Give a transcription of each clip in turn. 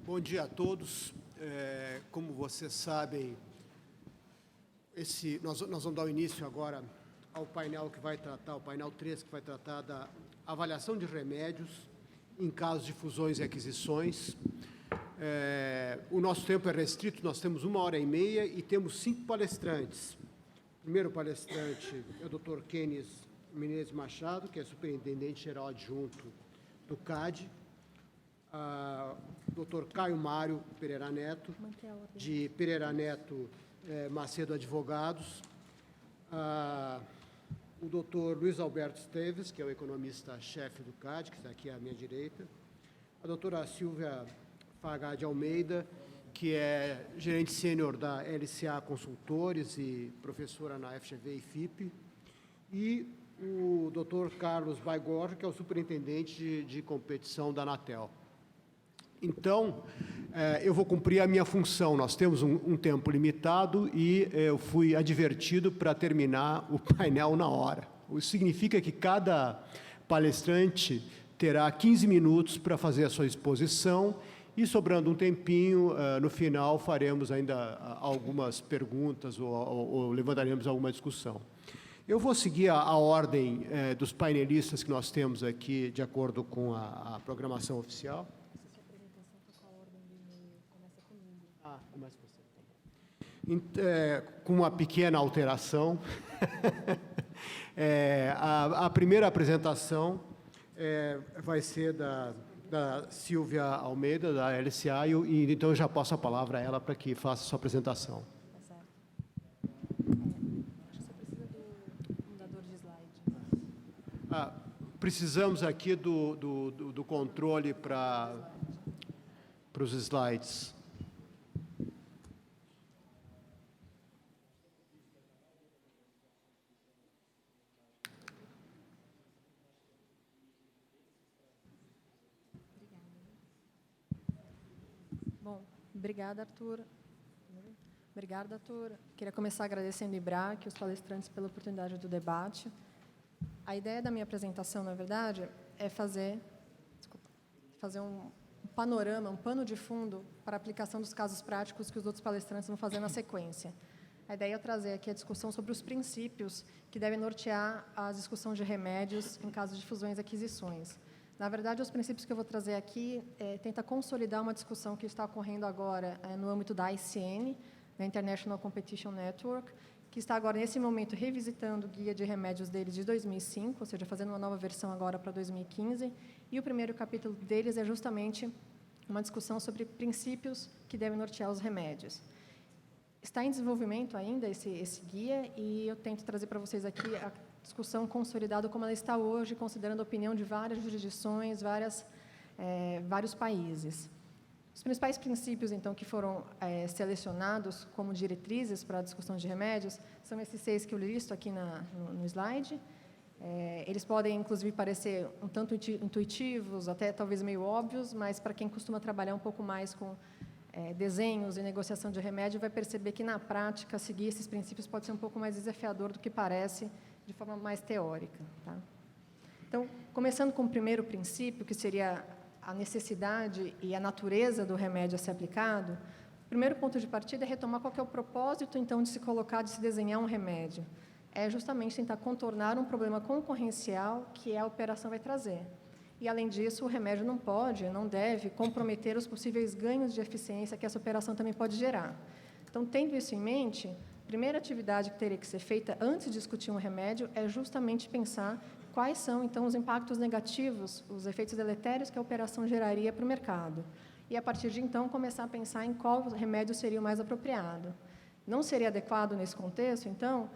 Bom dia a todos. Como vocês sabem, nós vamos dar o início agora ao painel que vai tratar, o painel 3, que vai tratar da avaliação de remédios em casos de fusões e aquisições. O nosso tempo é restrito, nós temos 1h30 e temos 5 palestrantes. O primeiro palestrante é o Dr. Kenis Menezes Machado, que é superintendente-geral adjunto do CAD. Dr. Caio Mário Pereira Neto, de Pereira Neto Macedo Advogados. O Dr. Luiz Alberto Esteves, que é o economista-chefe do CAD, que está aqui à minha direita. A doutora Silvia Fagá de Almeida, que é gerente sênior da LCA Consultores e professora na FGV e FIP. E o Dr. Carlos Baigorra, que é o superintendente de competição da Anatel. Então, eu vou cumprir a minha função. Nós temos um tempo limitado e eu fui advertido para terminar o painel na hora. Isso significa que cada palestrante terá 15 minutos para fazer a sua exposição e, sobrando um tempinho, no final faremos ainda algumas perguntas ou levantaremos alguma discussão. Eu vou seguir a ordem dos painelistas que nós temos aqui, de acordo com a programação oficial. Começa você. Com uma pequena alteração. A primeira apresentação vai ser da Silvia Almeida, da LCA, e então eu já passo a palavra a ela para que faça a sua apresentação. Tá certo. Acho que você precisa do mudador de slide. Precisamos aqui do controle para os slides. Bom, obrigada, Arthur. Obrigada, Arthur. Queria começar agradecendo o IBRAC, os palestrantes, pela oportunidade do debate. A ideia da minha apresentação, na verdade, é fazer um panorama, um pano de fundo para a aplicação dos casos práticos que os outros palestrantes vão fazer na sequência. A ideia é trazer aqui a discussão sobre os princípios que devem nortear a discussão de remédios em caso de fusões e aquisições. Na verdade, os princípios que eu vou trazer aqui tenta consolidar uma discussão que está ocorrendo agora no âmbito da ICN, da International Competition Network, que está agora, nesse momento, revisitando o guia de remédios deles de 2005, ou seja, fazendo uma nova versão agora para 2015, e o primeiro capítulo deles é justamente uma discussão sobre princípios que devem nortear os remédios. Está em desenvolvimento ainda esse guia, e eu tento trazer para vocês aqui a discussão consolidada como ela está hoje, considerando a opinião de várias jurisdições, vários países. Os principais princípios, então, que foram selecionados como diretrizes para a discussão de remédios são esses 6 que eu listo aqui no slide. Eles podem, inclusive, parecer um tanto intuitivos, até talvez meio óbvios, mas para quem costuma trabalhar um pouco mais com desenhos e negociação de remédio, vai perceber que, na prática, seguir esses princípios pode ser um pouco mais desafiador do que parece, de forma mais teórica. Tá? Então, começando com o primeiro princípio, que seria a necessidade e a natureza do remédio a ser aplicado, o primeiro ponto de partida é retomar qual que é o propósito, então, de se colocar, de se desenhar um remédio. É justamente tentar contornar um problema concorrencial que a operação vai trazer. E, além disso, o remédio não pode, não deve comprometer os possíveis ganhos de eficiência que essa operação também pode gerar. Então, tendo isso em mente, a primeira atividade que teria que ser feita antes de discutir um remédio é justamente pensar quais são, então, os impactos negativos, os efeitos deletérios que a operação geraria para o mercado. E, a partir de então, começar a pensar em qual remédio seria o mais apropriado. Não seria adequado, nesse contexto, então,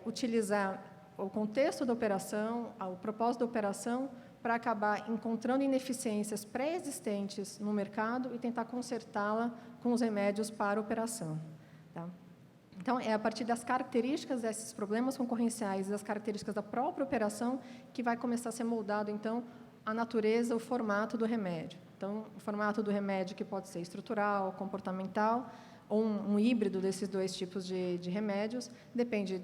utilizar o contexto da operação, o propósito da operação, para acabar encontrando ineficiências pré-existentes no mercado e tentar consertá-la com os remédios para a operação. Tá? Então, é a partir das características desses problemas concorrenciais e das características da própria operação que vai começar a ser moldado, então, a natureza, o formato do remédio. Então, o formato do remédio que pode ser estrutural, comportamental, ou um híbrido desses 2 tipos de remédios, depende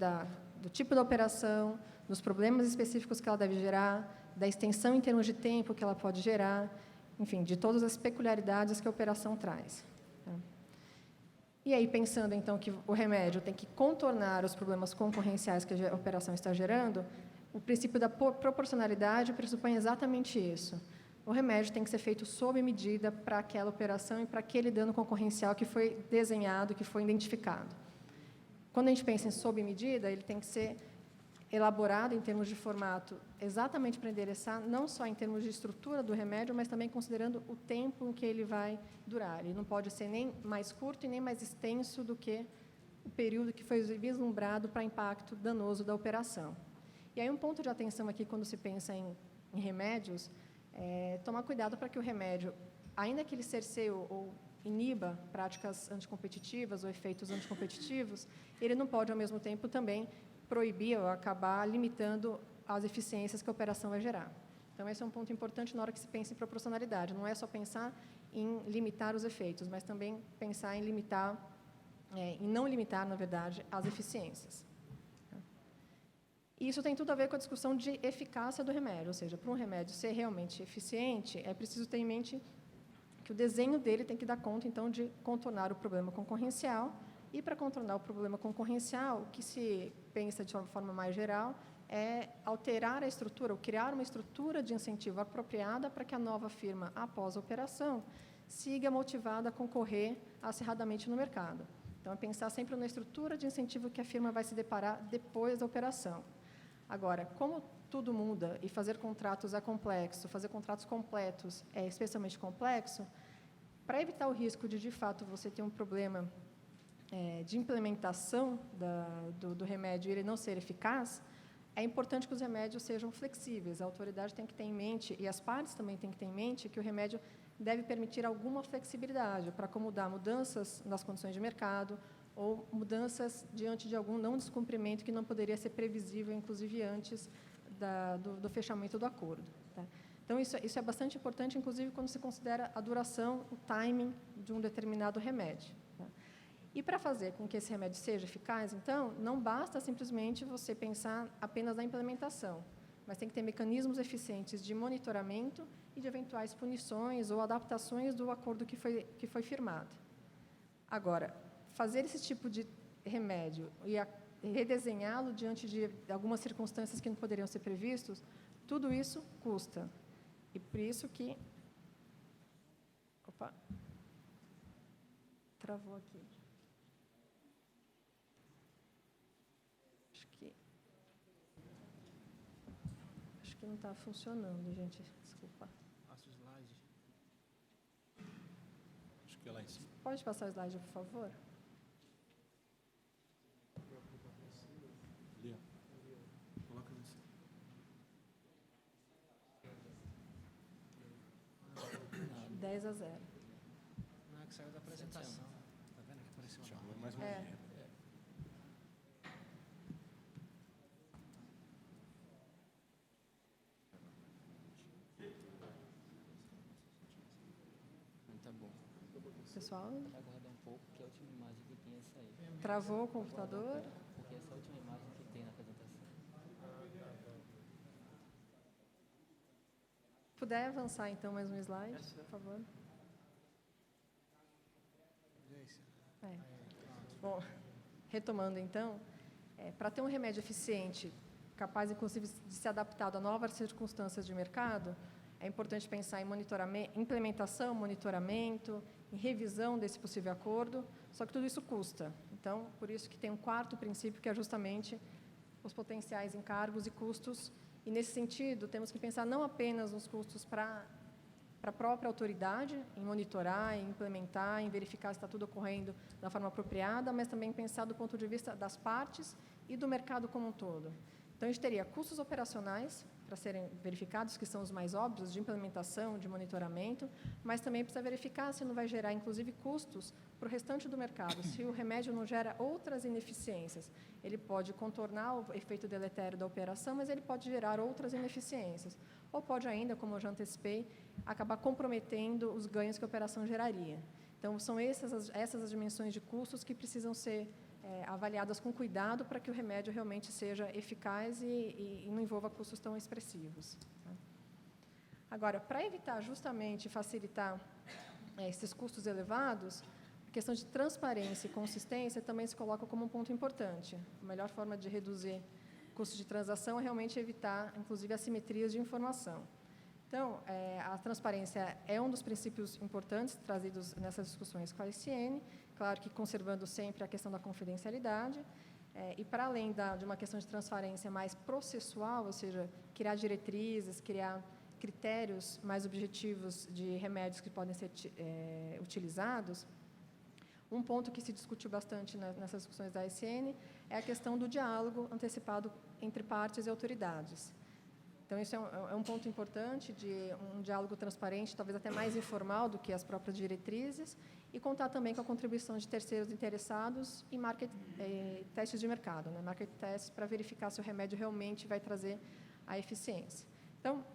do tipo da operação, dos problemas específicos que ela deve gerar, da extensão em termos de tempo que ela pode gerar, enfim, de todas as peculiaridades que a operação traz. Tá? E aí, pensando, então, que o remédio tem que contornar os problemas concorrenciais que a operação está gerando, o princípio da proporcionalidade pressupõe exatamente isso. O remédio tem que ser feito sob medida para aquela operação e para aquele dano concorrencial que foi desenhado, que foi identificado. Quando a gente pensa em sob medida, ele tem que ser elaborado em termos de formato exatamente para endereçar, não só em termos de estrutura do remédio, mas também considerando o tempo em que ele vai durar. Ele não pode ser nem mais curto e nem mais extenso do que o período que foi vislumbrado para impacto danoso da operação. E aí um ponto de atenção aqui, quando se pensa em remédios, é tomar cuidado para que o remédio, ainda que ele cerceie ou iniba práticas anticompetitivas ou efeitos anticompetitivos, ele não pode, ao mesmo tempo, também proibir ou acabar limitando as eficiências que a operação vai gerar. Então, esse é um ponto importante na hora que se pensa em proporcionalidade. Não é só pensar em limitar os efeitos, mas também pensar em limitar, em não limitar, na verdade, as eficiências. E isso tem tudo a ver com a discussão de eficácia do remédio, ou seja, para um remédio ser realmente eficiente, é preciso ter em mente que o desenho dele tem que dar conta, então, de contornar o problema concorrencial. E, para contornar o problema concorrencial, o que se pensa de uma forma mais geral é alterar a estrutura, ou criar uma estrutura de incentivo apropriada para que a nova firma, após a operação, siga motivada a concorrer acirradamente no mercado. Então, é pensar sempre na estrutura de incentivo que a firma vai se deparar depois da operação. Agora, como tudo muda e fazer contratos é complexo, fazer contratos completos é especialmente complexo, para evitar o risco de fato, você ter um problema de implementação do remédio e ele não ser eficaz, é importante que os remédios sejam flexíveis. A autoridade tem que ter em mente, e as partes também têm que ter em mente, que o remédio deve permitir alguma flexibilidade para acomodar mudanças nas condições de mercado ou mudanças diante de algum não descumprimento que não poderia ser previsível, inclusive antes do fechamento do acordo. Tá? Então, isso é bastante importante, inclusive, quando se considera a duração, o timing de um determinado remédio. Tá? E, para fazer com que esse remédio seja eficaz, então, não basta simplesmente você pensar apenas na implementação, mas tem que ter mecanismos eficientes de monitoramento e de eventuais punições ou adaptações do acordo que foi firmado. Agora, fazer esse tipo de remédio e redesenhá-lo diante de algumas circunstâncias que não poderiam ser previstos, tudo isso custa. E por isso que... Opa! Travou aqui. Acho que não está funcionando, gente. Desculpa. Passa o slide. Acho que é lá em cima. Pode passar o slide, por favor? Ali, ó. Coloca lá em cima. 10-0. Não, é que saiu da apresentação. Tá vendo que apareceu lá? Mais uma É. linha. Tá bom. Pessoal, Aguardar um pouco, que a última imagem que tem é essa aí. travou o computador. Porque essa é a última imagem que tem na apresentação. Puder avançar, então, mais um slide, por favor. Bom, retomando, então, para ter um remédio eficiente, capaz, inclusive, de ser adaptado a novas circunstâncias de mercado, é importante pensar em implementação, monitoramento, em revisão desse possível acordo, só que tudo isso custa. Então, por isso que tem um quarto princípio, que é justamente os potenciais encargos e custos. E, nesse sentido, temos que pensar não apenas nos custos para a própria autoridade, em monitorar, em implementar, em verificar se está tudo ocorrendo da forma apropriada, mas também pensar do ponto de vista das partes e do mercado como um todo. Então, a gente teria custos operacionais, para serem verificados, que são os mais óbvios, de implementação, de monitoramento, mas também precisa verificar se não vai gerar, inclusive, custos para o restante do mercado. Se o remédio não gera outras ineficiências, ele pode contornar o efeito deletério da operação, mas ele pode gerar outras ineficiências. Ou pode ainda, como eu já antecipei, acabar comprometendo os ganhos que a operação geraria. Então, são essas as dimensões de custos que precisam ser avaliadas com cuidado para que o remédio realmente seja eficaz e não envolva custos tão expressivos. Tá? Agora, para evitar justamente facilitar esses custos elevados, a questão de transparência e consistência também se coloca como um ponto importante. A melhor forma de reduzir custos de transação é realmente evitar, inclusive, assimetrias de informação. Então, a transparência é um dos princípios importantes trazidos nessas discussões com a ICN, claro que conservando sempre a questão da confidencialidade, e para além de uma questão de transparência mais processual, ou seja, criar diretrizes, criar critérios mais objetivos de remédios que podem ser utilizados, um ponto que se discutiu bastante nessas discussões da ICN é a questão do diálogo antecipado entre partes e autoridades. Então, isso é um ponto importante de um diálogo transparente, talvez até mais informal do que as próprias diretrizes, e contar também com a contribuição de terceiros interessados e testes de mercado, né? Market tests, para verificar se o remédio realmente vai trazer a eficiência. Então,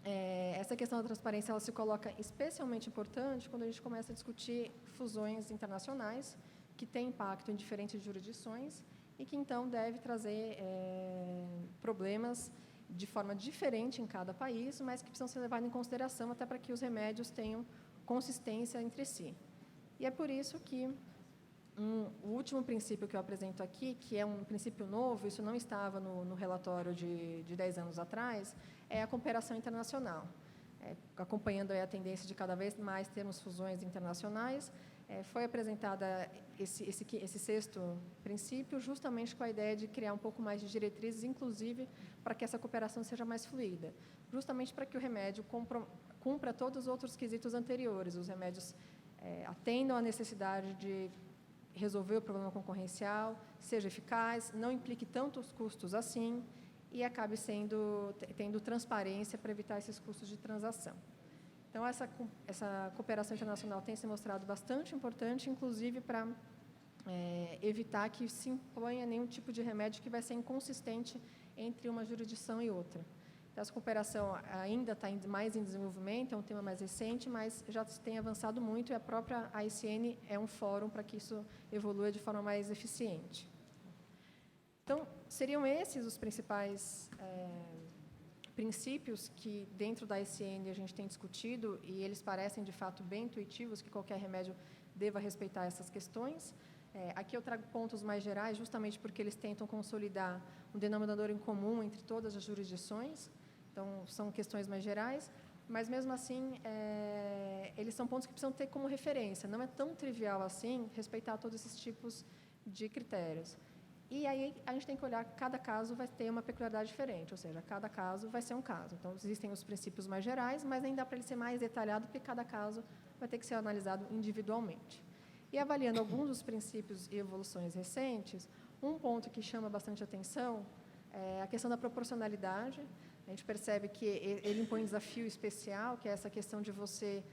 essa questão da transparência ela se coloca especialmente importante quando a gente começa a discutir fusões internacionais que têm impacto em diferentes jurisdições e que, então, deve trazer problemas de forma diferente em cada país, mas que precisam ser levados em consideração até para que os remédios tenham consistência entre si. E é por isso que o último princípio que eu apresento aqui, que é um princípio novo, isso não estava no relatório de 10 anos atrás, é a cooperação internacional. Acompanhando a tendência de cada vez mais termos fusões internacionais, foi apresentada esse sexto princípio justamente com a ideia de criar um pouco mais de diretrizes, inclusive para que essa cooperação seja mais fluida, justamente para que o remédio cumpra todos os outros quesitos anteriores. Os remédios atendam à necessidade de resolver o problema concorrencial, seja eficaz, não implique tantos custos assim e acabe tendo transparência para evitar esses custos de transação. Então, essa cooperação internacional tem se mostrado bastante importante, inclusive para evitar que se imponha nenhum tipo de remédio que vai ser inconsistente entre uma jurisdição e outra. Então, essa cooperação ainda está mais em desenvolvimento, é um tema mais recente, mas já se tem avançado muito e a própria ICN é um fórum para que isso evolua de forma mais eficiente. Então, seriam esses os principais princípios que, dentro da ICN, a gente tem discutido, e eles parecem, de fato, bem intuitivos, que qualquer remédio deva respeitar essas questões. Aqui eu trago pontos mais gerais, justamente porque eles tentam consolidar um denominador em comum entre todas as jurisdições, então, são questões mais gerais, mas, mesmo assim, eles são pontos que precisam ter como referência. Não é tão trivial assim respeitar todos esses tipos de critérios. E aí a gente tem que olhar que cada caso vai ter uma peculiaridade diferente, ou seja, cada caso vai ser um caso. Então, existem os princípios mais gerais, mas nem dá para ele ser mais detalhado, porque cada caso vai ter que ser analisado individualmente. E avaliando alguns dos princípios e evoluções recentes, um ponto que chama bastante atenção é a questão da proporcionalidade. A gente percebe que ele impõe um desafio especial, que é essa questão de você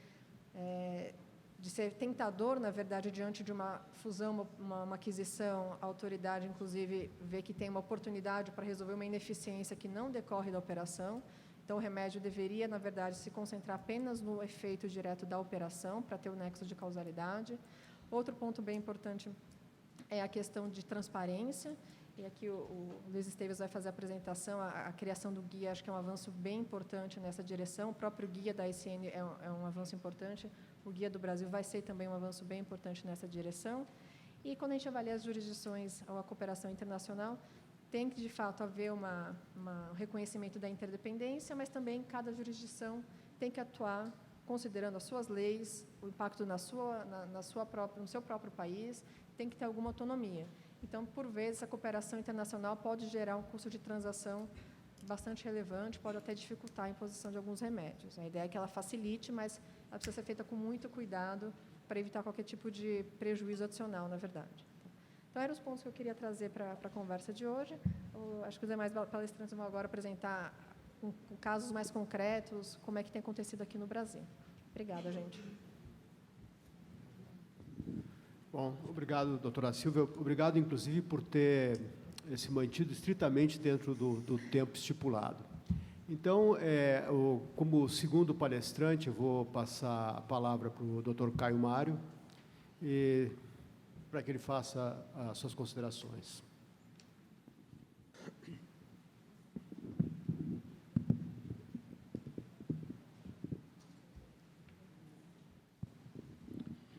de ser tentador, na verdade, diante de uma fusão, uma aquisição, a autoridade, inclusive, vê que tem uma oportunidade para resolver uma ineficiência que não decorre da operação. Então, o remédio deveria, na verdade, se concentrar apenas no efeito direto da operação, para ter o nexo de causalidade. Outro ponto bem importante é a questão de transparência, e aqui o Luiz Esteves vai fazer a apresentação, a criação do guia, acho que é um avanço bem importante nessa direção. O próprio guia da ICN é um avanço importante. O Guia do Brasil vai ser também um avanço bem importante nessa direção. E, quando a gente avalia as jurisdições ou a cooperação internacional, tem que, de fato, haver um reconhecimento da interdependência, mas também cada jurisdição tem que atuar considerando as suas leis, o impacto no seu próprio país, tem que ter alguma autonomia. Então, por vezes, a cooperação internacional pode gerar um custo de transação bastante relevante, pode até dificultar a imposição de alguns remédios. A ideia é que ela facilite, mas ela precisa ser feita com muito cuidado para evitar qualquer tipo de prejuízo adicional, na verdade. Então, eram os pontos que eu queria trazer para a conversa de hoje. Acho que os demais palestrantes vão agora apresentar, com casos mais concretos, como é que tem acontecido aqui no Brasil. Obrigada, gente. Bom, obrigado, doutora Silvia. Obrigado, inclusive, por ter se mantido estritamente dentro do tempo estipulado. Então, como segundo palestrante, eu vou passar a palavra para o doutor Caio Mário, para que ele faça as suas considerações.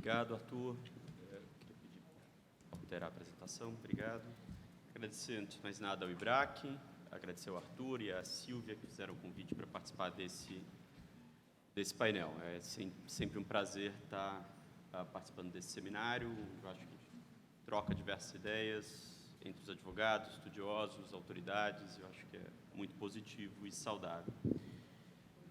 Obrigado, Arthur. Queria pedir para alterar a apresentação. Obrigado. Agradecer, antes de mais nada, ao IBRAC, agradecer ao Arthur e à Silvia, que fizeram o convite para participar desse painel. É sempre um prazer estar participando desse seminário. Eu acho que a gente troca diversas ideias entre os advogados, estudiosos, autoridades. Eu acho que é muito positivo e saudável.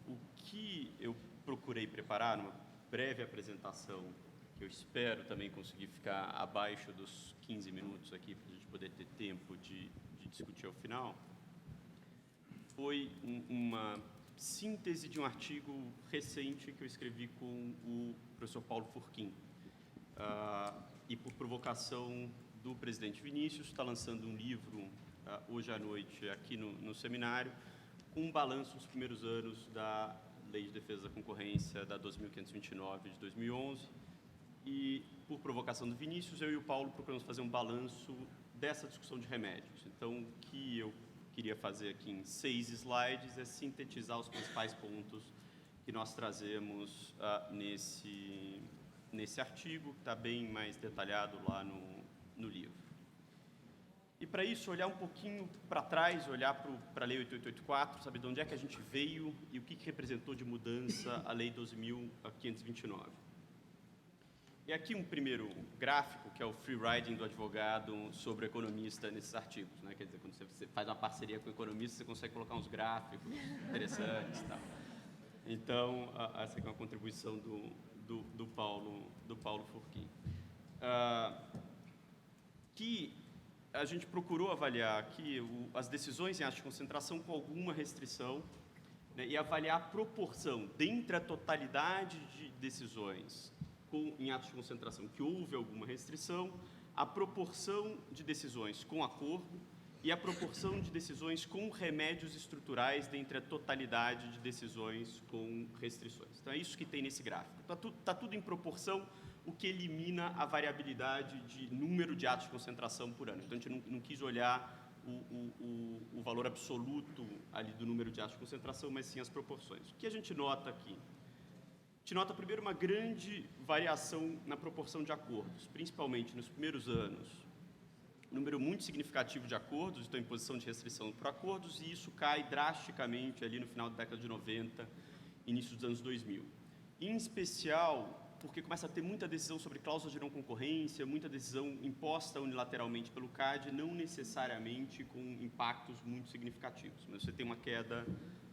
O que eu procurei preparar numa breve apresentação, que eu espero também conseguir ficar abaixo dos 15 minutos aqui, para a gente poder ter tempo de discutir ao final, foi uma síntese de um artigo recente que eu escrevi com o professor Paulo Furquim. E por provocação do presidente Vinícius, está lançando um livro hoje à noite aqui no seminário, com um balanço dos primeiros anos da Lei de Defesa da Concorrência da 12.529 de 2011. E, por provocação do Vinícius, eu e o Paulo procuramos fazer um balanço dessa discussão de remédios. Então, o que eu queria fazer aqui em 6 slides é sintetizar os principais pontos que nós trazemos nesse artigo, que está bem mais detalhado lá no livro. E, para isso, olhar um pouquinho para trás, olhar para a Lei 8884, saber de onde é que a gente veio e o que representou de mudança a Lei 12.529. E aqui um primeiro gráfico, que é o free riding do advogado sobre o economista nesses artigos, né? Quer dizer, quando você faz uma parceria com o economista, você consegue colocar uns gráficos interessantes e tal. Então, essa aqui é uma contribuição do Paulo Furquim. Que a gente procurou avaliar aqui as decisões em atos de concentração com alguma restrição, né, e avaliar a proporção dentre a totalidade de decisões em atos de concentração que houve alguma restrição, a proporção de decisões com acordo e a proporção de decisões com remédios estruturais dentre a totalidade de decisões com restrições. Então, é isso que tem nesse gráfico. Está tudo em proporção, o que elimina a variabilidade de número de atos de concentração por ano. Então, a gente não quis olhar o valor absoluto ali do número de atos de concentração, mas sim as proporções. O que a gente nota aqui? A gente nota, primeiro, uma grande variação na proporção de acordos, principalmente nos primeiros anos. Um número muito significativo de acordos, estão em posição de restrição por acordos, e isso cai drasticamente ali no final da década de 90, início dos anos 2000. Em especial, porque começa a ter muita decisão sobre cláusulas de não concorrência, muita decisão imposta unilateralmente pelo CAD, não necessariamente com impactos muito significativos, mas você tem uma queda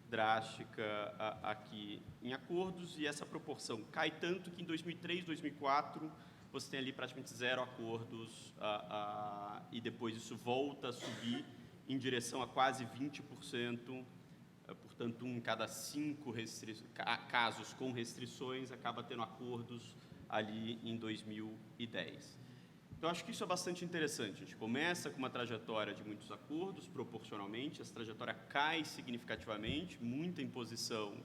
drástica aqui em acordos, e essa proporção cai tanto que em 2003, 2004, você tem ali praticamente 0 acordos, e depois isso volta a subir em direção a quase 20%, portanto, 1 em cada 5 casos com restrições acaba tendo acordos ali em 2010. Então, acho que isso é bastante interessante. A gente começa com uma trajetória de muitos acordos, proporcionalmente, essa trajetória cai significativamente, muita imposição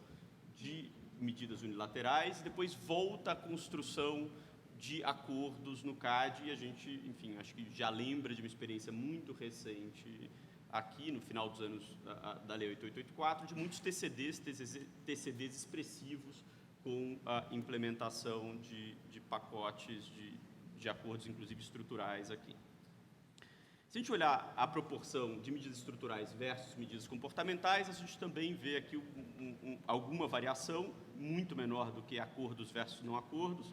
de medidas unilaterais, e depois volta à construção de acordos no CAD, e a gente, enfim, acho que já lembra de uma experiência muito recente aqui, no final dos anos da Lei 8884, de muitos TCDs expressivos com a implementação de pacotes de acordos, inclusive estruturais aqui. Se a gente olhar a proporção de medidas estruturais versus medidas comportamentais, a gente também vê aqui alguma variação, muito menor do que acordos versus não acordos,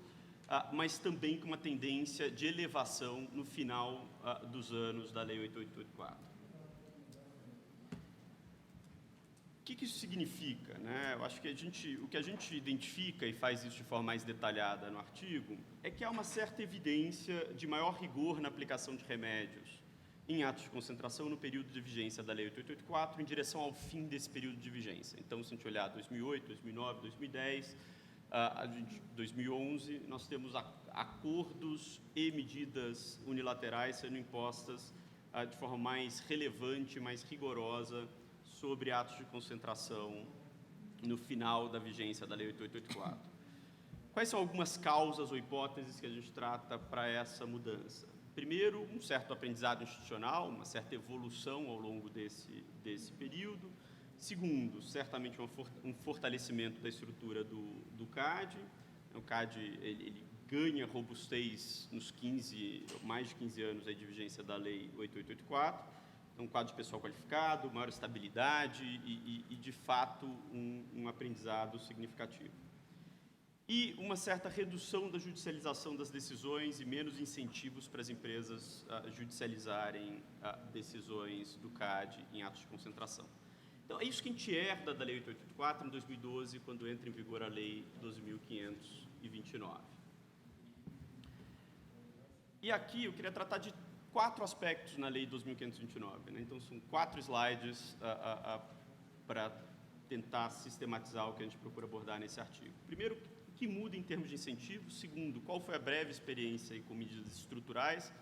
mas também com uma tendência de elevação no final dos anos da Lei 8884. O que isso significa, né? Eu acho que o que a gente identifica, e faz isso de forma mais detalhada no artigo, é que há uma certa evidência de maior rigor na aplicação de remédios em atos de concentração no período de vigência da Lei 8884, em direção ao fim desse período de vigência. Então, se a gente olhar 2008, 2009, 2010, 2011, nós temos acordos e medidas unilaterais sendo impostas de forma mais relevante, mais rigorosa, sobre atos de concentração no final da vigência da Lei 8884. Quais são algumas causas ou hipóteses que a gente trata para essa mudança? Primeiro, um certo aprendizado institucional, uma certa evolução ao longo desse período. Segundo, certamente um fortalecimento da estrutura do CAD. O CAD ele ganha robustez nos mais de 15 anos aí de vigência da Lei 8884. Então, um quadro de pessoal qualificado, maior estabilidade e de fato, um aprendizado significativo. E uma certa redução da judicialização das decisões e menos incentivos para as empresas judicializarem decisões do CAD em atos de concentração. Então, é isso que a gente herda da Lei 8884 em 2012, quando entra em vigor a Lei 12.529. E aqui eu queria tratar de 4 aspectos na Lei 12.529. Né? Então, são 4 slides para tentar sistematizar o que a gente procura abordar nesse artigo. Primeiro, o que muda em termos de incentivos. Segundo, qual foi a breve experiência com medidas estruturais,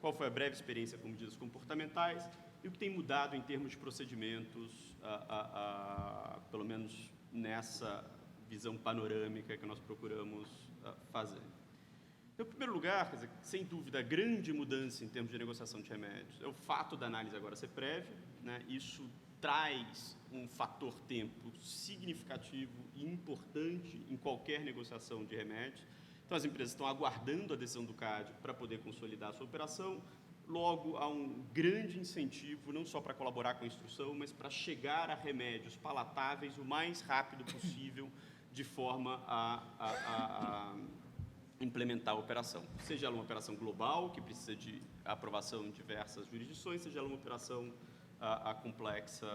qual foi a breve experiência com medidas comportamentais e o que tem mudado em termos de procedimentos, pelo menos nessa visão panorâmica que nós procuramos fazer. Então, em primeiro lugar, quer dizer, sem dúvida, a grande mudança em termos de negociação de remédios é o fato da análise agora ser prévia, né? Isso traz um fator tempo significativo e importante em qualquer negociação de remédios. Então, as empresas estão aguardando a decisão do CAD para poder consolidar a sua operação. Logo, há um grande incentivo, não só para colaborar com a instrução, mas para chegar a remédios palatáveis o mais rápido possível, de forma a implementar a operação. Seja ela uma operação global, que precisa de aprovação em diversas jurisdições, seja ela uma operação complexa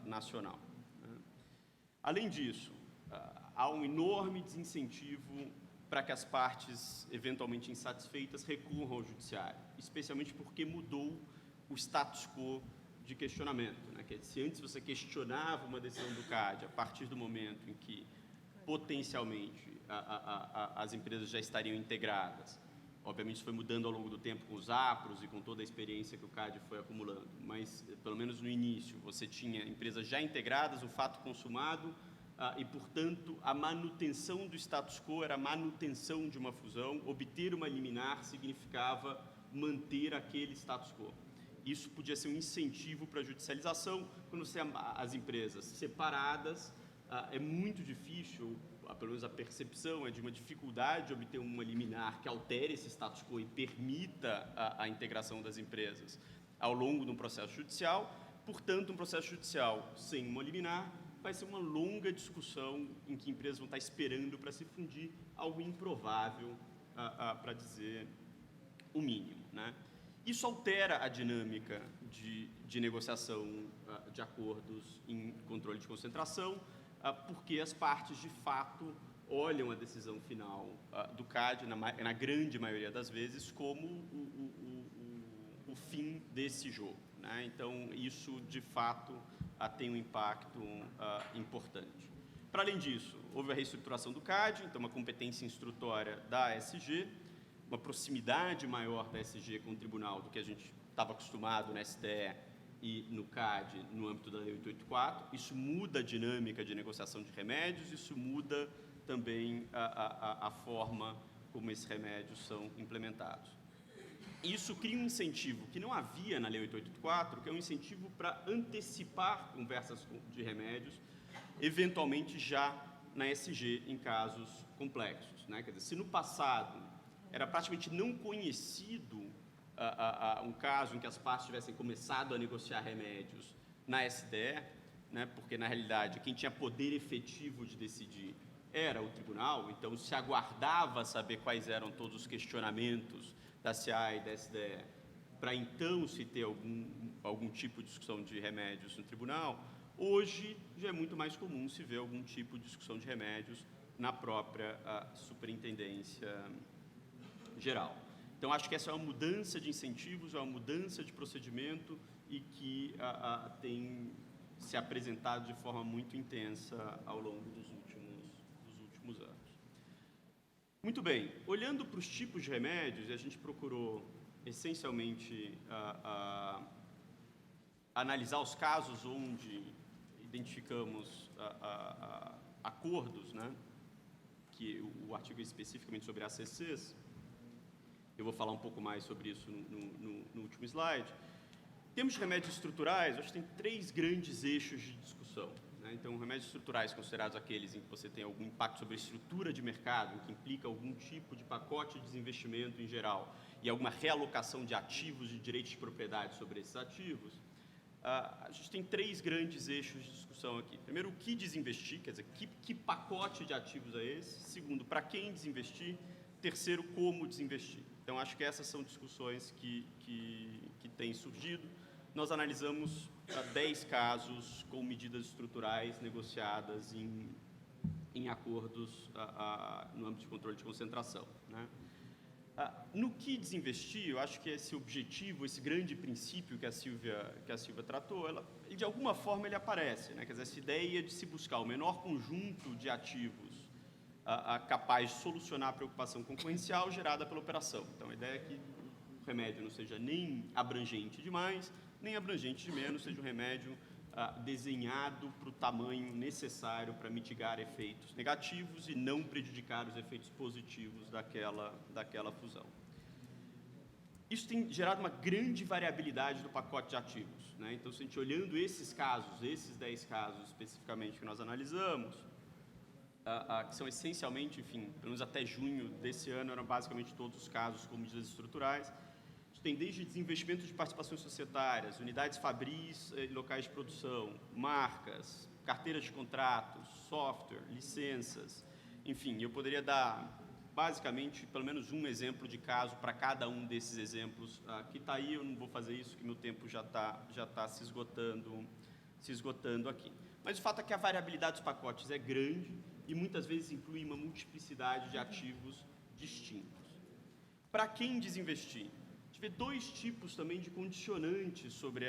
nacional. Além disso, há um enorme desincentivo para que as partes eventualmente insatisfeitas recorram ao judiciário, especialmente porque mudou o status quo de questionamento. Né? Quer dizer, se antes você questionava uma decisão do CAD a partir do momento em que potencialmente as empresas já estariam integradas. Obviamente, isso foi mudando ao longo do tempo com os APROS e com toda a experiência que o CAD foi acumulando, mas, pelo menos no início, você tinha empresas já integradas, o fato consumado, e, portanto, a manutenção do status quo era a manutenção de uma fusão. Obter uma liminar significava manter aquele status quo. Isso podia ser um incentivo para a judicialização. Quando você as empresas separadas, é muito difícil, pelo menos a percepção é de uma dificuldade de obter uma liminar que altere esse status quo e permita a integração das empresas ao longo de um processo judicial. Portanto, um processo judicial sem uma liminar vai ser uma longa discussão em que empresas vão estar esperando para se fundir, algo improvável, para dizer o mínimo. Né? Isso altera a dinâmica de negociação de acordos em controle de concentração, porque as partes, de fato, olham a decisão final do CAD, na grande maioria das vezes, como o fim desse jogo. Né? Então, isso, de fato, tem um impacto importante. Para além disso, houve a reestruturação do CAD, então uma competência instrutória da ASG, uma proximidade maior da ASG com o tribunal do que a gente estava acostumado na STE e no CAD, no âmbito da Lei 884. Isso muda a dinâmica de negociação de remédios, isso muda também a forma como esses remédios são implementados. Isso cria um incentivo que não havia na Lei 884, que é um incentivo para antecipar conversas de remédios, eventualmente já na SG, em casos complexos. Né? Quer dizer, se no passado era praticamente não conhecido um caso em que as partes tivessem começado a negociar remédios na STE, né? Porque, na realidade, quem tinha poder efetivo de decidir era o tribunal, então se aguardava saber quais eram todos os questionamentos da CA e da SDE, para então se ter algum tipo de discussão de remédios no tribunal. Hoje já é muito mais comum se ver algum tipo de discussão de remédios na própria superintendência geral. Então, acho que essa é uma mudança de incentivos, é uma mudança de procedimento e que tem se apresentado de forma muito intensa ao longo dos últimos anos. Muito bem, olhando para os tipos de remédios, a gente procurou essencialmente analisar os casos onde identificamos acordos, né, que o artigo é especificamente sobre ACCs. Eu vou falar um pouco mais sobre isso no último slide. Em termos de remédios estruturais, acho que tem 3 grandes eixos de discussão. né? Então, remédios estruturais considerados aqueles em que você tem algum impacto sobre a estrutura de mercado, em que implica algum tipo de pacote de desinvestimento em geral e alguma realocação de ativos e direitos de propriedade sobre esses ativos, a gente tem 3 grandes eixos de discussão aqui. Primeiro, o que desinvestir, quer dizer, que pacote de ativos é esse? Segundo, para quem desinvestir? Terceiro, como desinvestir? Então, acho que essas são discussões que têm surgido. Nós analisamos 10 casos com medidas estruturais negociadas em acordos no âmbito de controle de concentração, né? No que desinvestir, eu acho que esse objetivo, esse grande princípio que a Silvia tratou, ele, de alguma forma ele aparece, né? Quer dizer, essa ideia de se buscar o menor conjunto de ativos capaz de solucionar a preocupação concorrencial gerada pela operação. Então, a ideia é que o remédio não seja nem abrangente demais, nem abrangente de menos, seja um remédio desenhado para o tamanho necessário para mitigar efeitos negativos e não prejudicar os efeitos positivos daquela fusão. Isso tem gerado uma grande variabilidade do pacote de ativos, né? Então, se a gente olhando esses casos, esses 10 casos especificamente que nós analisamos, que são essencialmente, enfim, pelo menos até junho desse ano, eram basicamente todos os casos com medidas estruturais. Tem desde desinvestimento de participações societárias, unidades fabris e locais de produção, marcas, carteiras de contratos, software, licenças, enfim, eu poderia dar basicamente pelo menos um exemplo de caso para cada um desses exemplos que está aí. Eu não vou fazer isso, que meu tempo já tá se esgotando aqui. Mas o fato é que a variabilidade dos pacotes é grande e muitas vezes inclui uma multiplicidade de ativos distintos. Para quem desinvestir? A gente vê 2 tipos também de condicionantes sobre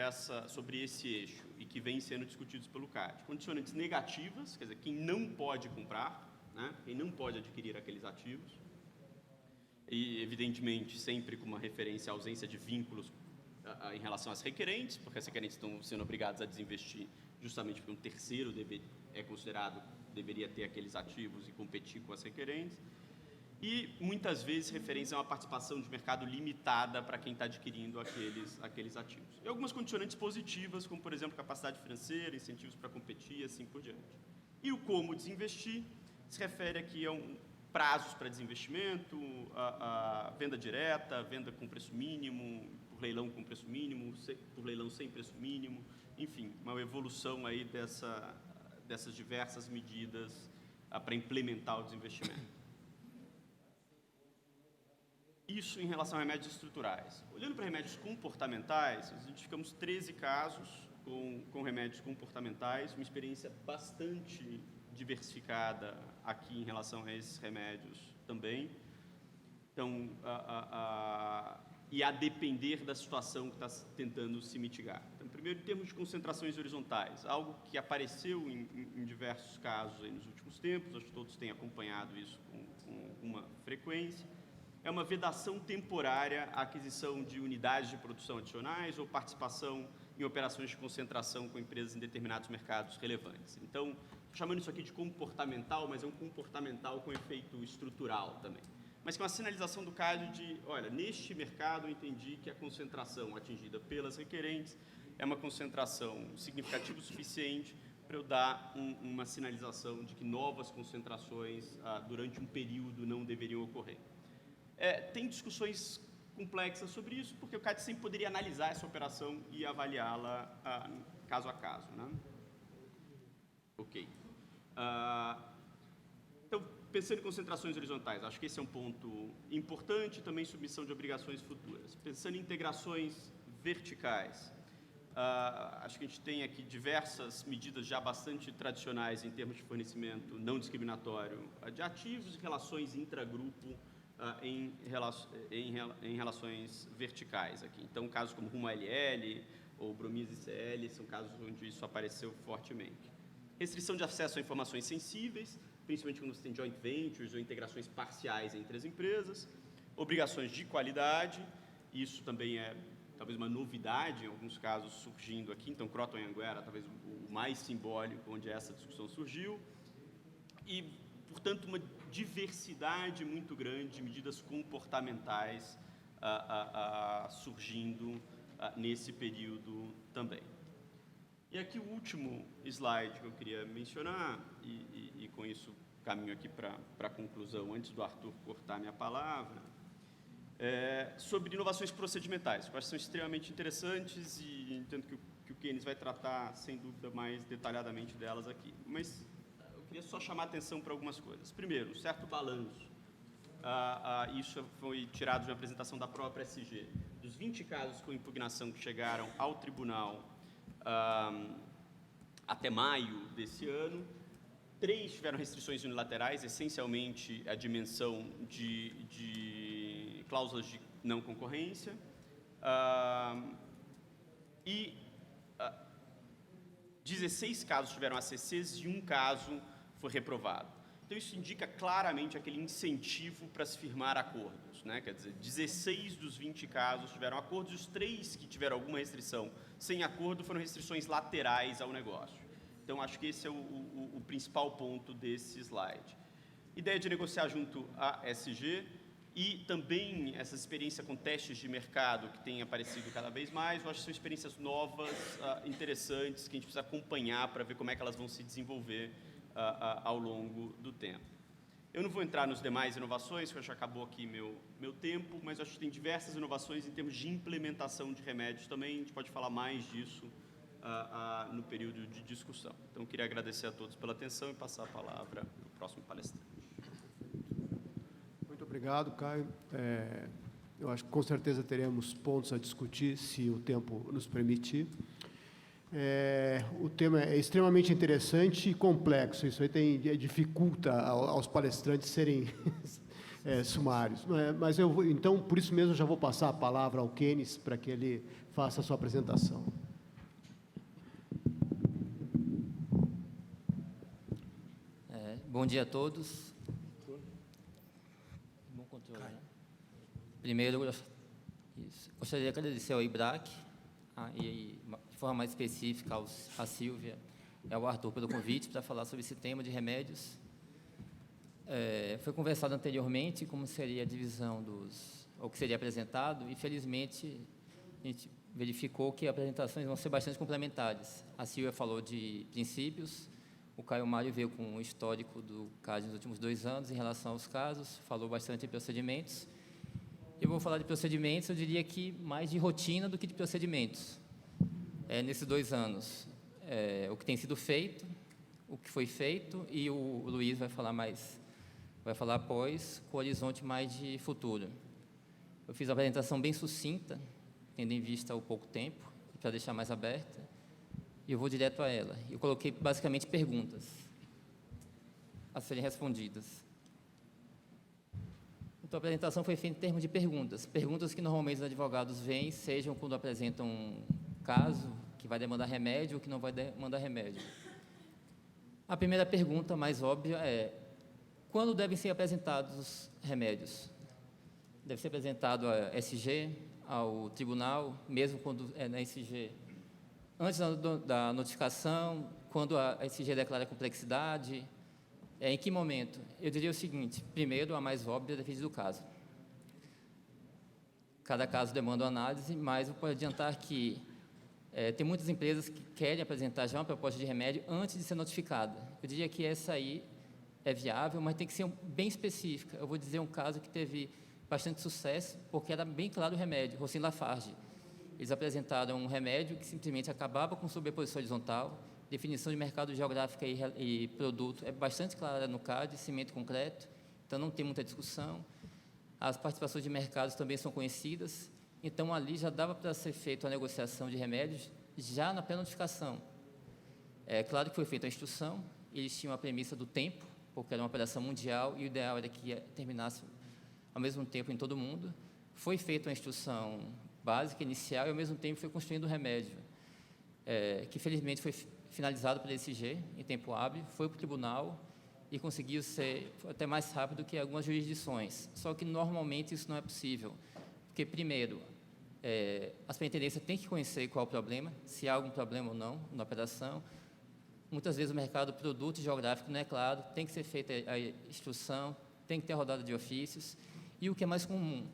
esse eixo e que vêm sendo discutidos pelo CAD. Condicionantes negativas, quer dizer, quem não pode comprar, né? Quem não pode adquirir aqueles ativos, e evidentemente sempre com uma referência à ausência de vínculos em relação às requerentes, porque as requerentes estão sendo obrigadas a desinvestir justamente porque um terceiro deveria ter aqueles ativos e competir com as requerentes. E, muitas vezes, referência a uma participação de mercado limitada para quem está adquirindo aqueles ativos. E algumas condicionantes positivas, como, por exemplo, capacidade financeira, incentivos para competir e assim por diante. E o como desinvestir se refere aqui a prazos para desinvestimento, a venda direta, venda com preço mínimo, por leilão com preço mínimo, por leilão sem preço mínimo, enfim, uma evolução aí dessas diversas medidas para implementar o desinvestimento. Isso em relação a remédios estruturais. Olhando para remédios comportamentais, nós identificamos 13 casos com remédios comportamentais, uma experiência bastante diversificada aqui em relação a esses remédios também. Então, e a depender da situação que está tentando se mitigar. Então, primeiro, em termos de concentrações horizontais, algo que apareceu em diversos casos aí nos últimos tempos, acho que todos têm acompanhado isso com alguma frequência. É uma vedação temporária à aquisição de unidades de produção adicionais ou participação em operações de concentração com empresas em determinados mercados relevantes. Então, estou chamando isso aqui de comportamental, mas é um comportamental com efeito estrutural também. Mas com a sinalização do CAD de, olha, neste mercado eu entendi que a concentração atingida pelas requerentes é uma concentração significativa o suficiente para eu dar uma sinalização de que novas concentrações durante um período não deveriam ocorrer. Tem discussões complexas sobre isso, porque o CAD sempre poderia analisar essa operação e avaliá-la caso a caso, né? Ok. Então, pensando em concentrações horizontais, acho que esse é um ponto importante, também submissão de obrigações futuras. Pensando em integrações verticais, acho que a gente tem aqui diversas medidas já bastante tradicionais em termos de fornecimento não discriminatório de ativos e relações intragrupo em relações verticais aqui. Então, casos como Rumo ALL ou Bromias ICL são casos onde isso apareceu fortemente. Restrição de acesso a informações sensíveis, principalmente quando você tem joint ventures ou integrações parciais entre as empresas. Obrigações de qualidade, isso também é talvez uma novidade em alguns casos surgindo aqui. Então, Croton e Anguera, talvez o mais simbólico onde essa discussão surgiu. E, portanto, uma diversidade muito grande de medidas comportamentais surgindo nesse período também. E aqui o último slide que eu queria mencionar, e com isso caminho aqui para a conclusão, antes do Arthur cortar minha palavra, sobre inovações procedimentais, que eu acho que são extremamente interessantes e entendo que o Keynes vai tratar, sem dúvida, mais detalhadamente delas aqui. Mas eu queria só chamar a atenção para algumas coisas. Primeiro, certo balanço. Isso foi tirado de uma apresentação da própria SG. Dos 20 casos com impugnação que chegaram ao tribunal até maio desse ano, 3 tiveram restrições unilaterais, essencialmente a dimensão de cláusulas de não concorrência, e 16 casos tiveram ACCs e 1 caso foi reprovado. Então, isso indica claramente aquele incentivo para se firmar acordos, né? Quer dizer, 16 dos 20 casos tiveram acordos, e os 3 que tiveram alguma restrição sem acordo foram restrições laterais ao negócio. Então, acho que esse é o principal ponto desse slide. Ideia de negociar junto à SG e também essa experiência com testes de mercado que tem aparecido cada vez mais. Eu acho que são experiências novas, interessantes, que a gente precisa acompanhar para ver como é que elas vão se desenvolver ao longo do tempo. Eu não vou entrar nos demais inovações, porque já acabou aqui meu tempo, mas acho que tem diversas inovações em termos de implementação de remédios também. A gente pode falar mais disso no período de discussão. Então, eu queria agradecer a todos pela atenção e passar a palavra para o próximo palestrante. Muito obrigado, Caio. Eu acho que com certeza teremos pontos a discutir, se o tempo nos permitir. O tema é extremamente interessante e complexo. Isso aí dificulta aos palestrantes serem sumários. Mas então, por isso mesmo, já vou passar a palavra ao Keynes para que ele faça a sua apresentação. Bom dia a todos. Bom controle, né? Primeiro, gostaria de agradecer ao IBRAC e, de forma mais específica, à Silvia e ao Arthur pelo convite para falar sobre esse tema de remédios. Foi conversado anteriormente como seria a divisão o que seria apresentado, e, felizmente, a gente verificou que as apresentações vão ser bastante complementares. A Silvia falou de princípios, o Caio Mário veio com um histórico do caso nos últimos 2 anos em relação aos casos, falou bastante de procedimentos. Eu vou falar de procedimentos, eu diria que mais de rotina do que de procedimentos. Nesses 2 anos, o que tem sido feito, o que foi feito, e o Luiz vai falar após, com o horizonte mais de futuro. Eu fiz uma apresentação bem sucinta, tendo em vista o pouco tempo, para deixar mais aberta, e eu vou direto a ela. Eu coloquei basicamente perguntas a serem respondidas. Então, a apresentação foi feita em termos de perguntas que normalmente os advogados veem, sejam quando apresentam um caso que vai demandar remédio ou que não vai demandar remédio. A primeira pergunta, mais óbvia, é: quando devem ser apresentados os remédios? Deve ser apresentado à SG, ao tribunal, mesmo quando é na SG, antes da notificação, quando a SG declara complexidade. Em que momento? Eu diria o seguinte: primeiro, a mais óbvia, depende do caso. Cada caso demanda uma análise, mas eu posso adiantar que tem muitas empresas que querem apresentar já uma proposta de remédio antes de ser notificada. Eu diria que essa aí é viável, mas tem que ser bem específica. Eu vou dizer um caso que teve bastante sucesso, porque era bem claro o remédio, Rocin Lafarge. Eles apresentaram um remédio que simplesmente acabava com sobreposição horizontal, definição de mercado geográfica e produto é bastante clara no CAD, cimento concreto, então não tem muita discussão. As participações de mercados também são conhecidas, então ali já dava para ser feita a negociação de remédios já na pré-notificação. É claro que foi feita a instrução, eles tinham a premissa do tempo, porque era uma operação mundial e o ideal era que terminasse ao mesmo tempo em todo o mundo. Foi feita uma instrução básica, inicial, e ao mesmo tempo foi construindo o remédio, que felizmente foi finalizado pela SG em tempo hábil, foi para o tribunal e conseguiu ser até mais rápido que algumas jurisdições. Só que normalmente isso não é possível, porque primeiro, a superintendência tem que conhecer qual é o problema, se há algum problema ou não na operação. Muitas vezes o mercado produto geográfico não é claro, tem que ser feita a instrução, tem que ter a rodada de ofícios, e o que é mais comum,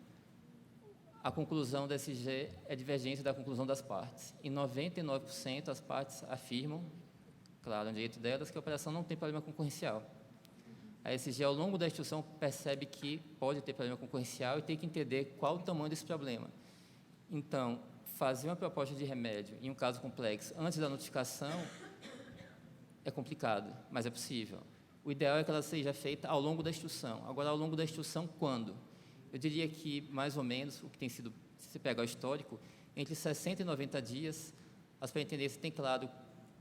a conclusão da SG é divergente da conclusão das partes. Em 99%, as partes afirmam, claro, no direito delas, que a operação não tem problema concorrencial. A SG, ao longo da instrução, percebe que pode ter problema concorrencial e tem que entender qual o tamanho desse problema. Então, fazer uma proposta de remédio em um caso complexo antes da notificação é complicado, mas é possível. O ideal é que ela seja feita ao longo da instrução. Agora, ao longo da instrução, quando? Eu diria que, mais ou menos, o que tem sido, se você pegar o histórico, entre 60 e 90 dias, as superintendências têm claro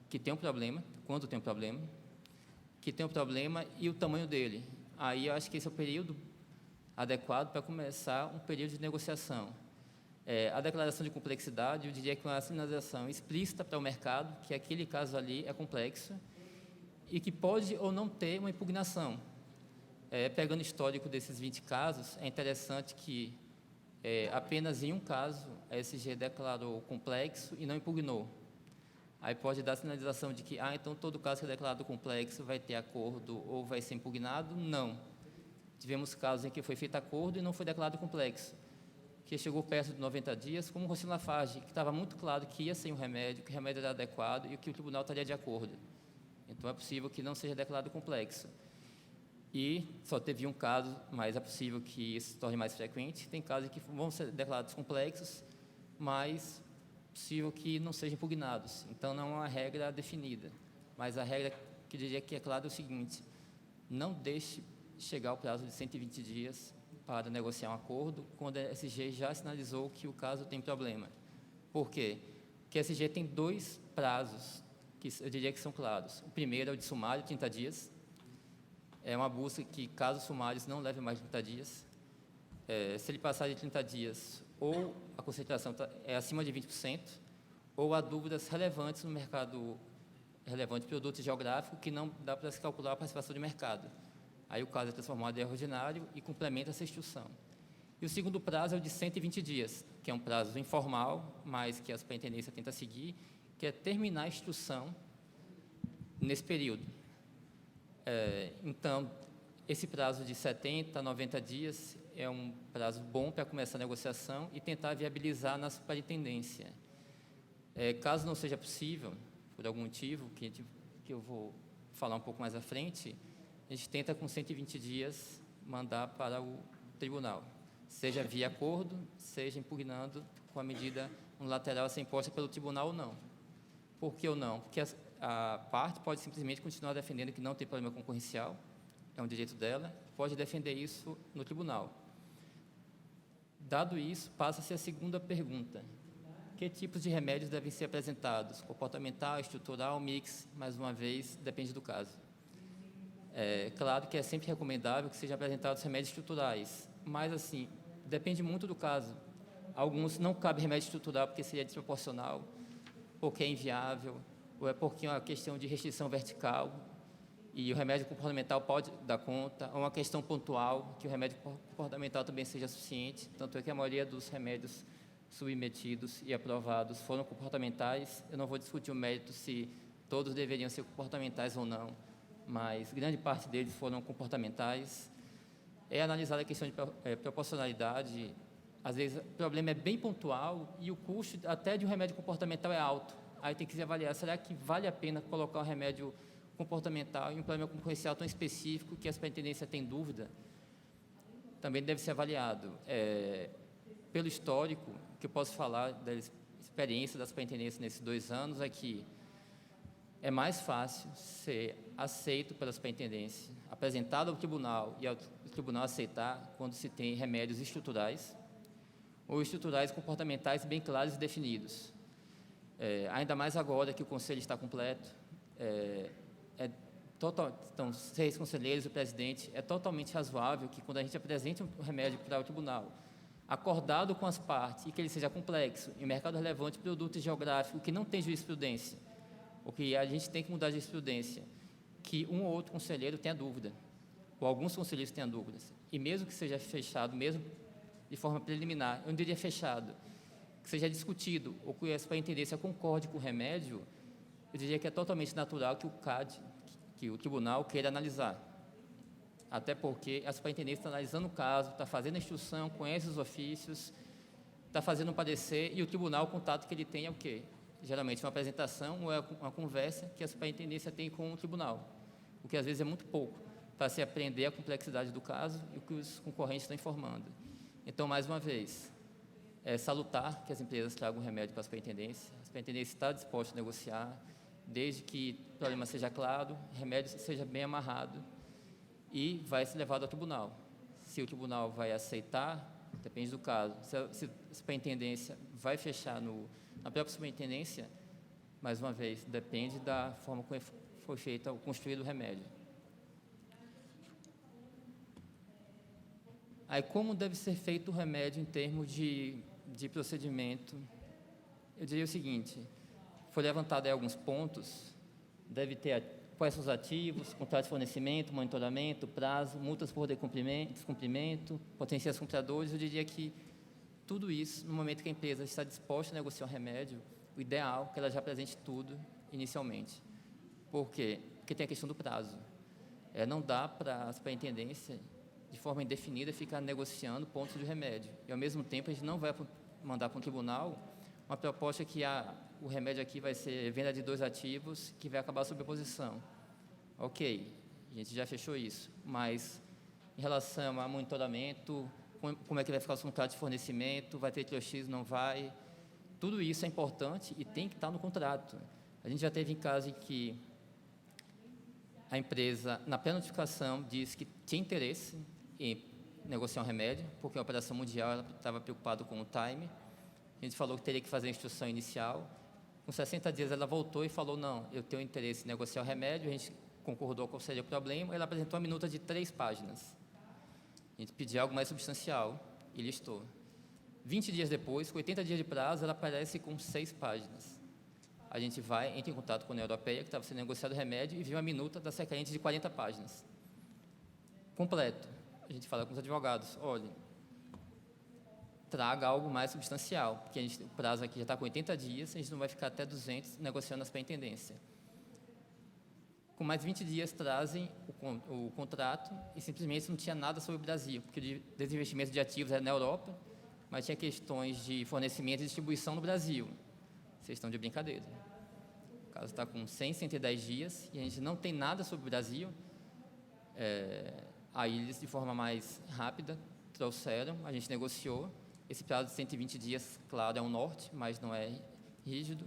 que tem um problema, quando tem um problema, que tem um problema e o tamanho dele. Aí, eu acho que esse é o período adequado para começar um período de negociação. A declaração de complexidade, eu diria que é uma sinalização explícita para o mercado, que aquele caso ali é complexo e que pode ou não ter uma impugnação. Pegando o histórico desses 20 casos, é interessante que apenas em um caso a SG declarou complexo e não impugnou. Aí pode dar a sinalização de que, então todo caso que é declarado complexo vai ter acordo ou vai ser impugnado? Não. Tivemos casos em que foi feito acordo e não foi declarado complexo, que chegou perto de 90 dias, como o Rocinho Lafarge, que estava muito claro que ia sem o remédio, que o remédio era adequado e que o tribunal estaria de acordo. Então, é possível que não seja declarado complexo. E só teve um caso, mas é possível que isso se torne mais frequente. Tem casos que vão ser declarados complexos, mas é possível que não sejam impugnados. Então, não é uma regra definida. Mas a regra que eu diria que é clara é o seguinte: não deixe chegar o prazo de 120 dias para negociar um acordo, quando a SG já sinalizou que o caso tem problema. Por quê? Porque a SG tem dois prazos que eu diria que são claros. O primeiro é o de sumário, 30 dias. É uma busca que, casos sumários, não levem mais de 30 dias. Se ele passar de 30 dias, ou a concentração é acima de 20%, ou há dúvidas relevantes no mercado, relevante de produto geográfico, que não dá para se calcular a participação de mercado. Aí o caso é transformado em erro ordinário e complementa essa instrução. E o segundo prazo é o de 120 dias, que é um prazo informal, mas que a superintendência tenta seguir, que é terminar a instrução nesse período. Então, esse prazo de 70 a 90 dias é um prazo bom para começar a negociação e tentar viabilizar na superintendência. Caso não seja possível, por algum motivo, que eu vou falar um pouco mais à frente, a gente tenta, com 120 dias, mandar para o tribunal, seja via acordo, seja impugnando com a medida unilateral a ser imposta pelo tribunal ou não. Por que ou não? Porque a parte pode simplesmente continuar defendendo que não tem problema concorrencial, é um direito dela, pode defender isso no tribunal. Dado isso, passa-se a segunda pergunta: que tipos de remédios devem ser apresentados? Comportamental, estrutural, mix? Mais uma vez, depende do caso. Claro que é sempre recomendável que sejam apresentados remédios estruturais, mas, assim, depende muito do caso. Alguns não cabe remédio estrutural porque seria desproporcional, porque é inviável, ou é porque é uma questão de restrição vertical, e o remédio comportamental pode dar conta, ou uma questão pontual, que o remédio comportamental também seja suficiente. Tanto é que a maioria dos remédios submetidos e aprovados foram comportamentais. Eu não vou discutir o mérito se todos deveriam ser comportamentais ou não, mas grande parte deles foram comportamentais. Analisar a questão de proporcionalidade. Às vezes o problema é bem pontual e o custo até de um remédio comportamental é alto. Aí tem que se avaliar, será que vale a pena colocar um remédio comportamental em um problema concorrencial tão específico que a superintendência tem dúvida? Também deve ser avaliado. Pelo histórico, o que eu posso falar da experiência da superintendência nesses 2 anos é que é mais fácil ser aceito pela superintendência, apresentado ao tribunal e ao tribunal aceitar quando se tem remédios estruturais ou estruturais comportamentais bem claros e definidos. Ainda mais agora que o conselho está completo, então, 6 conselheiros e o presidente, é totalmente razoável que, quando a gente apresente um remédio para o tribunal, acordado com as partes, e que ele seja complexo, em mercado relevante, produto geográfico, que não tem jurisprudência, ou que a gente tem que mudar a jurisprudência, que um ou outro conselheiro tenha dúvida, ou alguns conselheiros tenham dúvidas, e mesmo que seja fechado, mesmo de forma preliminar, eu não diria fechado, que seja discutido, ou que a superintendência concorde com o remédio, eu diria que é totalmente natural que o CAD, que o tribunal queira analisar. Até porque a superintendência está analisando o caso, está fazendo a instrução, conhece os ofícios, está fazendo um parecer e o tribunal, o contato que ele tem é o quê? Geralmente uma apresentação ou é uma conversa que a superintendência tem com o tribunal, o que às vezes é muito pouco, para se aprender a complexidade do caso e o que os concorrentes estão informando. Então, mais uma vez, é salutar que as empresas tragam remédio para a superintendência está disposta a negociar, desde que o problema seja claro, o remédio seja bem amarrado e vai ser levado ao tribunal. Se o tribunal vai aceitar, depende do caso. Se a superintendência vai fechar na própria superintendência, mais uma vez, depende da forma como foi feito ou construído o remédio. Aí, como deve ser feito o remédio em termos de procedimento? Eu diria o seguinte: foi levantado aí alguns pontos, deve ter quais são os ativos, contrato de fornecimento, monitoramento, prazo, multas por descumprimento, potenciais compradores. Eu diria que tudo isso, no momento que a empresa está disposta a negociar um remédio, o ideal é que ela já apresente tudo inicialmente. Por quê? Porque tem a questão do prazo. Não dá para a superintendência, de forma indefinida, ficar negociando pontos de remédio. E, ao mesmo tempo, a gente não vai mandar para um tribunal uma proposta que o remédio aqui vai ser venda de 2 ativos, que vai acabar sob oposição. Ok, a gente já fechou isso, mas em relação a monitoramento, como é que vai ficar o contrato de fornecimento, vai ter TOX, não vai, tudo isso é importante e tem que estar no contrato. A gente já teve em caso em que a empresa, na pré-notificação, disse que tinha interesse em negociar um remédio, porque a operação mundial estava preocupada com o time. A gente falou que teria que fazer a instrução inicial. Com 60 dias, ela voltou e falou, não, eu tenho interesse em negociar o remédio. A gente concordou qual seria o problema. Ela apresentou uma minuta de 3 páginas. A gente pediu algo mais substancial e listou. 20 dias depois, com 80 dias de prazo, ela aparece com 6 páginas. A gente entra em contato com a União Europeia, que estava sendo negociado o remédio, e viu uma minuta da secretaria de 40 páginas. Completo. A gente fala com os advogados, olha, traga algo mais substancial, porque o prazo aqui já está com 80 dias, a gente não vai ficar até 200 negociando na superintendência. Com mais 20 dias trazem o contrato e simplesmente não tinha nada sobre o Brasil, porque o desinvestimento de ativos era na Europa, mas tinha questões de fornecimento e distribuição no Brasil. Vocês estão de brincadeira. O caso está com 100, 110 dias e a gente não tem nada sobre o Brasil. Aí eles, de forma mais rápida, trouxeram, a gente negociou. Esse prazo de 120 dias, claro, é um norte, mas não é rígido.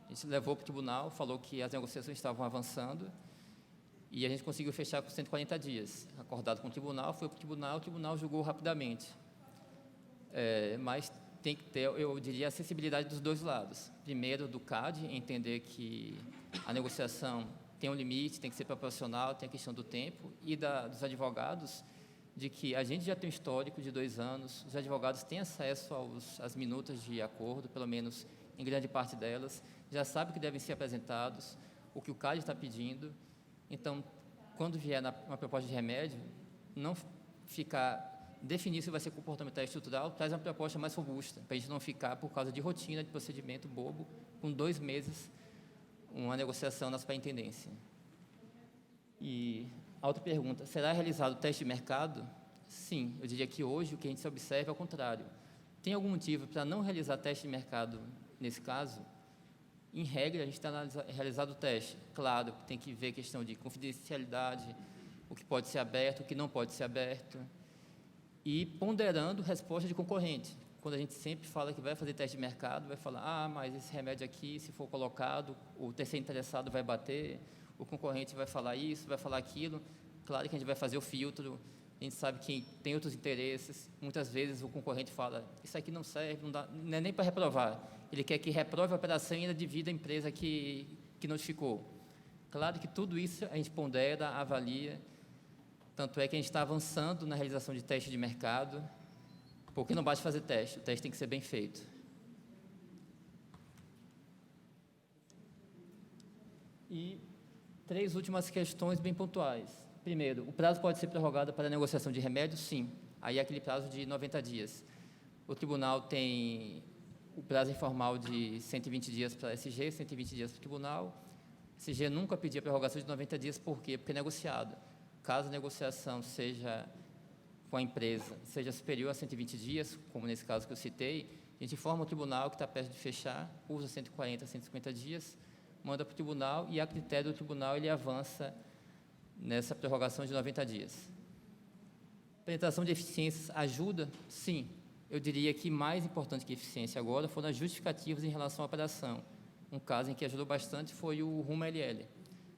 A gente levou para o tribunal, falou que as negociações estavam avançando e a gente conseguiu fechar com 140 dias. Acordado com o tribunal, foi para o tribunal julgou rapidamente. Mas tem que ter, eu diria, a acessibilidade dos dois lados. Primeiro, do CAD, entender que a negociação tem um limite, tem que ser proporcional, tem a questão do tempo, e dos advogados, de que a gente já tem um histórico de 2 anos, os advogados têm acesso às minutas de acordo, pelo menos em grande parte delas, já sabem que devem ser apresentados, o que o CAD está pedindo. Então, quando vier uma proposta de remédio, não ficar definir se vai ser comportamental e estrutural, traz uma proposta mais robusta, para a gente não ficar, por causa de rotina, de procedimento bobo, com 2 meses, uma negociação na superintendência. E a outra pergunta, será realizado o teste de mercado? Sim, eu diria que hoje o que a gente se observa é o contrário. Tem algum motivo para não realizar teste de mercado nesse caso? Em regra, a gente está realizado o teste. Claro, tem que ver a questão de confidencialidade, o que pode ser aberto, o que não pode ser aberto, e ponderando resposta de concorrente. Quando a gente sempre fala que vai fazer teste de mercado, vai falar, mas esse remédio aqui, se for colocado, o terceiro interessado vai bater, o concorrente vai falar isso, vai falar aquilo. Claro que a gente vai fazer o filtro, a gente sabe que tem outros interesses. Muitas vezes o concorrente fala, isso aqui não serve, não é nem para reprovar. Ele quer que reprove a operação e ainda divida a empresa que notificou. Claro que tudo isso a gente pondera, avalia. Tanto é que a gente está avançando na realização de teste de mercado, porque não basta fazer teste, o teste tem que ser bem feito. E 3 últimas questões bem pontuais. Primeiro, o prazo pode ser prorrogado para a negociação de remédios? Sim. Aí é aquele prazo de 90 dias. O tribunal tem o prazo informal de 120 dias para a SG, 120 dias para o tribunal. A SG nunca pedia prorrogação de 90 dias, por quê? Porque é negociado. Caso a negociação seja com a empresa seja superior a 120 dias, como nesse caso que eu citei, a gente informa o tribunal que está perto de fechar, usa 140, 150 dias, manda para o tribunal e, a critério do tribunal, ele avança nessa prorrogação de 90 dias. Apresentação de eficiências ajuda? Sim. Eu diria que mais importante que eficiência agora foram as justificativas em relação à operação. Um caso em que ajudou bastante foi o Rumo LL.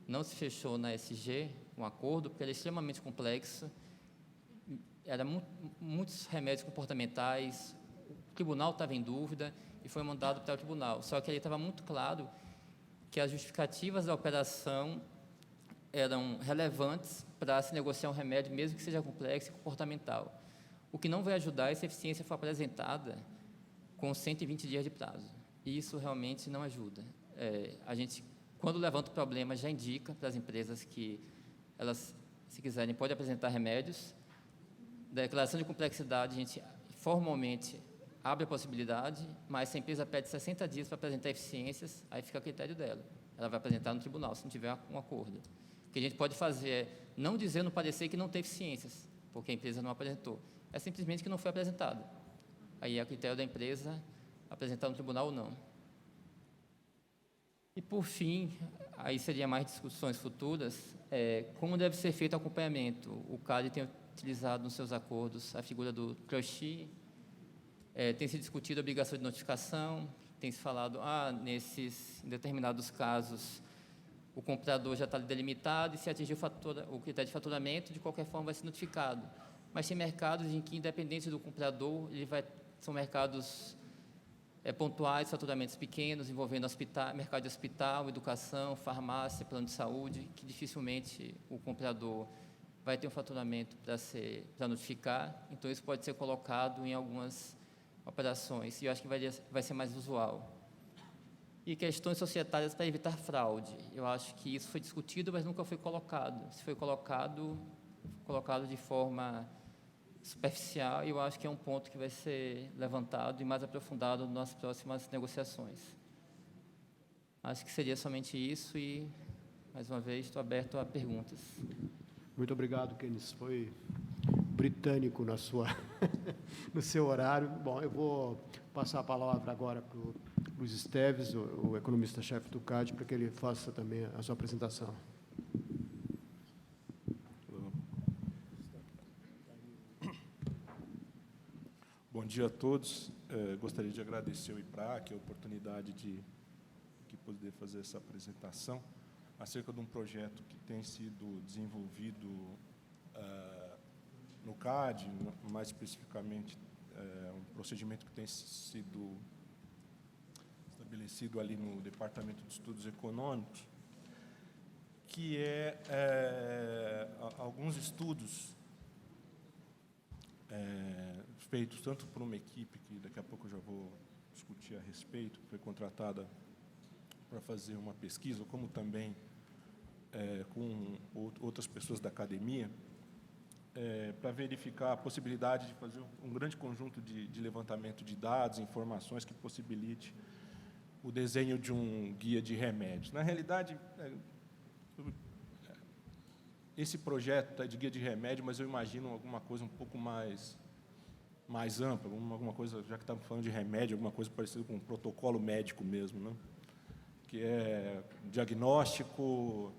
Não se fechou na SG um acordo, porque era extremamente complexo, eram muitos remédios comportamentais, o tribunal estava em dúvida e foi mandado para o tribunal. Só que ali estava muito claro que as justificativas da operação eram relevantes para se negociar um remédio, mesmo que seja complexo e comportamental. O que não vai ajudar é se a eficiência for apresentada com 120 dias de prazo. E isso realmente não ajuda. A gente, quando levanta o problema, já indica para as empresas que elas, se quiserem, podem apresentar remédios. Da declaração de complexidade, a gente formalmente abre a possibilidade, mas se a empresa pede 60 dias para apresentar eficiências, aí fica a critério dela. Ela vai apresentar no tribunal, se não tiver um acordo. O que a gente pode fazer é não dizer no parecer que não tem eficiências, porque a empresa não apresentou. É simplesmente que não foi apresentado. Aí é a critério da empresa apresentar no tribunal ou não. E, por fim, aí seria mais discussões futuras, como deve ser feito o acompanhamento. O CAD tem utilizado nos seus acordos a figura do trustee, tem se discutido a obrigação de notificação, tem se falado, em determinados casos, o comprador já está delimitado e se atingir o critério de faturamento, de qualquer forma vai ser notificado. Mas tem mercados em que, independente do comprador, são mercados pontuais, faturamentos pequenos, envolvendo mercado de hospital, educação, farmácia, plano de saúde, que dificilmente o comprador vai ter um faturamento para notificar, então isso pode ser colocado em algumas operações, e eu acho que vai ser mais usual. E questões societárias para evitar fraude. Eu acho que isso foi discutido, mas nunca foi colocado. Se foi colocado de forma superficial, e eu acho que é um ponto que vai ser levantado e mais aprofundado nas próximas negociações. Acho que seria somente isso e, mais uma vez, estou aberto a perguntas. Muito obrigado, Kenis. Foi britânico no seu horário. Bom, eu vou passar a palavra agora para o Luiz Esteves, o economista-chefe do CAD, para que ele faça também a sua apresentação. Bom dia a todos. Gostaria de agradecer ao IPRAC a oportunidade de poder fazer essa apresentação acerca de um projeto que tem sido desenvolvido no CAD, mais especificamente um procedimento que tem sido estabelecido ali no Departamento de Estudos Econômicos, que alguns estudos feitos tanto por uma equipe, que daqui a pouco eu já vou discutir a respeito, que foi contratada para fazer uma pesquisa, como também com outras pessoas da academia, para verificar a possibilidade de fazer um grande conjunto de levantamento de dados, informações que possibilite o desenho de um guia de remédios. Na realidade, esse projeto é de guia de remédio, mas eu imagino alguma coisa um pouco mais ampla, alguma coisa, já que estamos falando de remédio, alguma coisa parecida com um protocolo médico mesmo, né? Que é diagnóstico,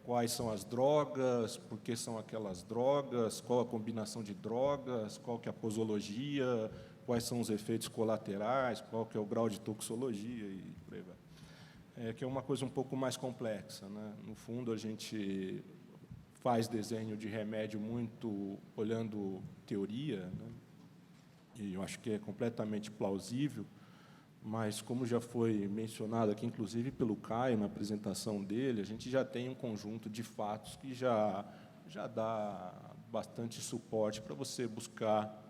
quais são as drogas, por que são aquelas drogas, qual a combinação de drogas, qual que é a posologia, quais são os efeitos colaterais, qual que é o grau de toxologia e por aí vai. Que é uma coisa um pouco mais complexa, né? No fundo, a gente faz desenho de remédio muito olhando teoria, né? E eu acho que é completamente plausível, mas, como já foi mencionado aqui, inclusive pelo Caio, na apresentação dele, a gente já tem um conjunto de fatos que já dá bastante suporte para você buscar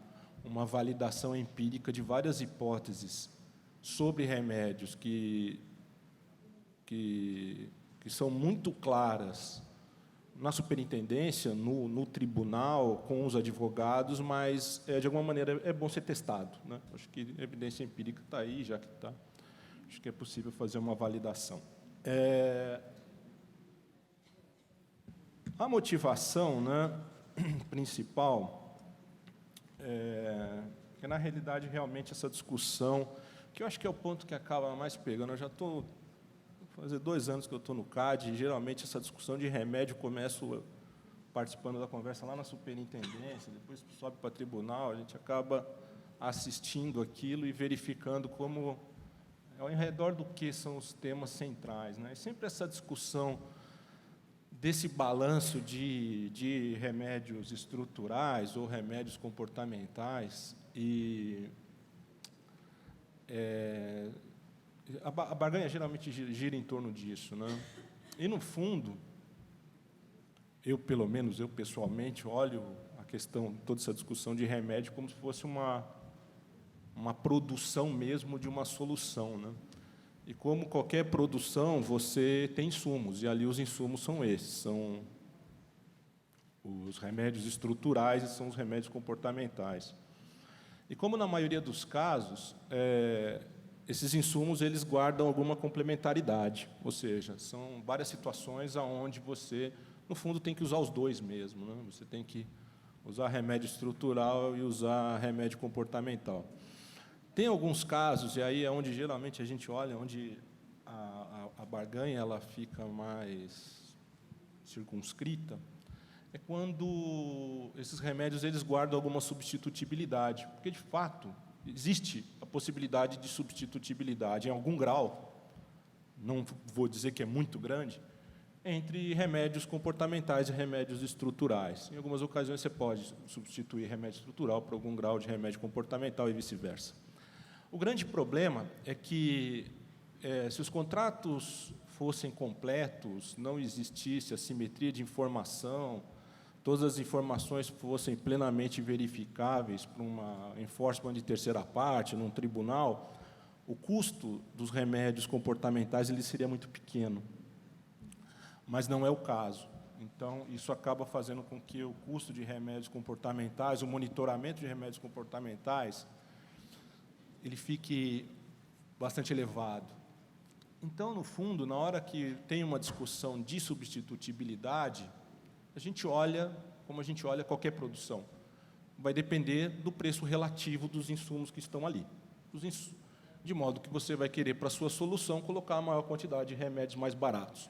uma validação empírica de várias hipóteses sobre remédios que são muito claras na superintendência, no tribunal, com os advogados, mas, de alguma maneira, é bom ser testado, né? Acho que a evidência empírica está aí, já que está. Acho que é possível fazer uma validação. A motivação, né, principal Porque, na realidade, realmente, essa discussão, que eu acho que é o ponto que acaba mais pegando, eu já estou... fazer 2 anos que eu estou no CAD, e, geralmente, essa discussão de remédio, começo participando da conversa lá na superintendência, depois sobe para tribunal, a gente acaba assistindo aquilo e verificando como, ao redor do que são os temas centrais, né? E sempre essa discussão desse balanço de remédios estruturais ou remédios comportamentais, e a barganha geralmente gira em torno disso, né? E, no fundo, pelo menos eu pessoalmente, olho a questão, toda essa discussão de remédio como se fosse uma produção mesmo de uma solução, né? E, como qualquer produção, você tem insumos, e ali os insumos são esses, são os remédios estruturais e são os remédios comportamentais. E, como na maioria dos casos, esses insumos eles guardam alguma complementaridade, ou seja, são várias situações onde você, no fundo, tem que usar os dois mesmo, né? Você tem que usar remédio estrutural e usar remédio comportamental. Tem alguns casos, e aí é onde geralmente a gente olha, onde a barganha ela fica mais circunscrita, é quando esses remédios eles guardam alguma substitutibilidade, porque, de fato, existe a possibilidade de substitutibilidade em algum grau, não vou dizer que é muito grande, entre remédios comportamentais e remédios estruturais. Em algumas ocasiões, você pode substituir remédio estrutural por algum grau de remédio comportamental e vice-versa. O grande problema é que, se os contratos fossem completos, não existisse assimetria de informação, todas as informações fossem plenamente verificáveis por uma enforcement de terceira parte, num tribunal, o custo dos remédios comportamentais ele seria muito pequeno. Mas não é o caso. Então, isso acaba fazendo com que o custo de remédios comportamentais, o monitoramento de remédios comportamentais, ele fique bastante elevado. Então, no fundo, na hora que tem uma discussão de substitutibilidade, a gente olha como a gente olha qualquer produção. Vai depender do preço relativo dos insumos que estão ali. De modo que você vai querer, para a sua solução, colocar a maior quantidade de remédios mais baratos.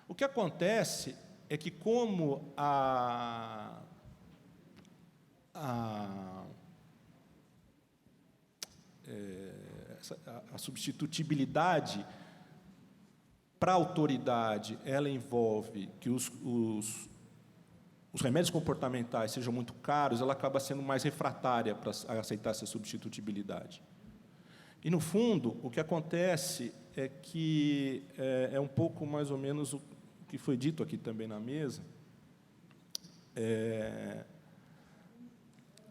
O que acontece é que, como a substitutibilidade para a autoridade, ela envolve que os remédios comportamentais sejam muito caros, ela acaba sendo mais refratária para aceitar essa substitutibilidade. E, no fundo, o que acontece é que é um pouco mais ou menos o que foi dito aqui também na mesa,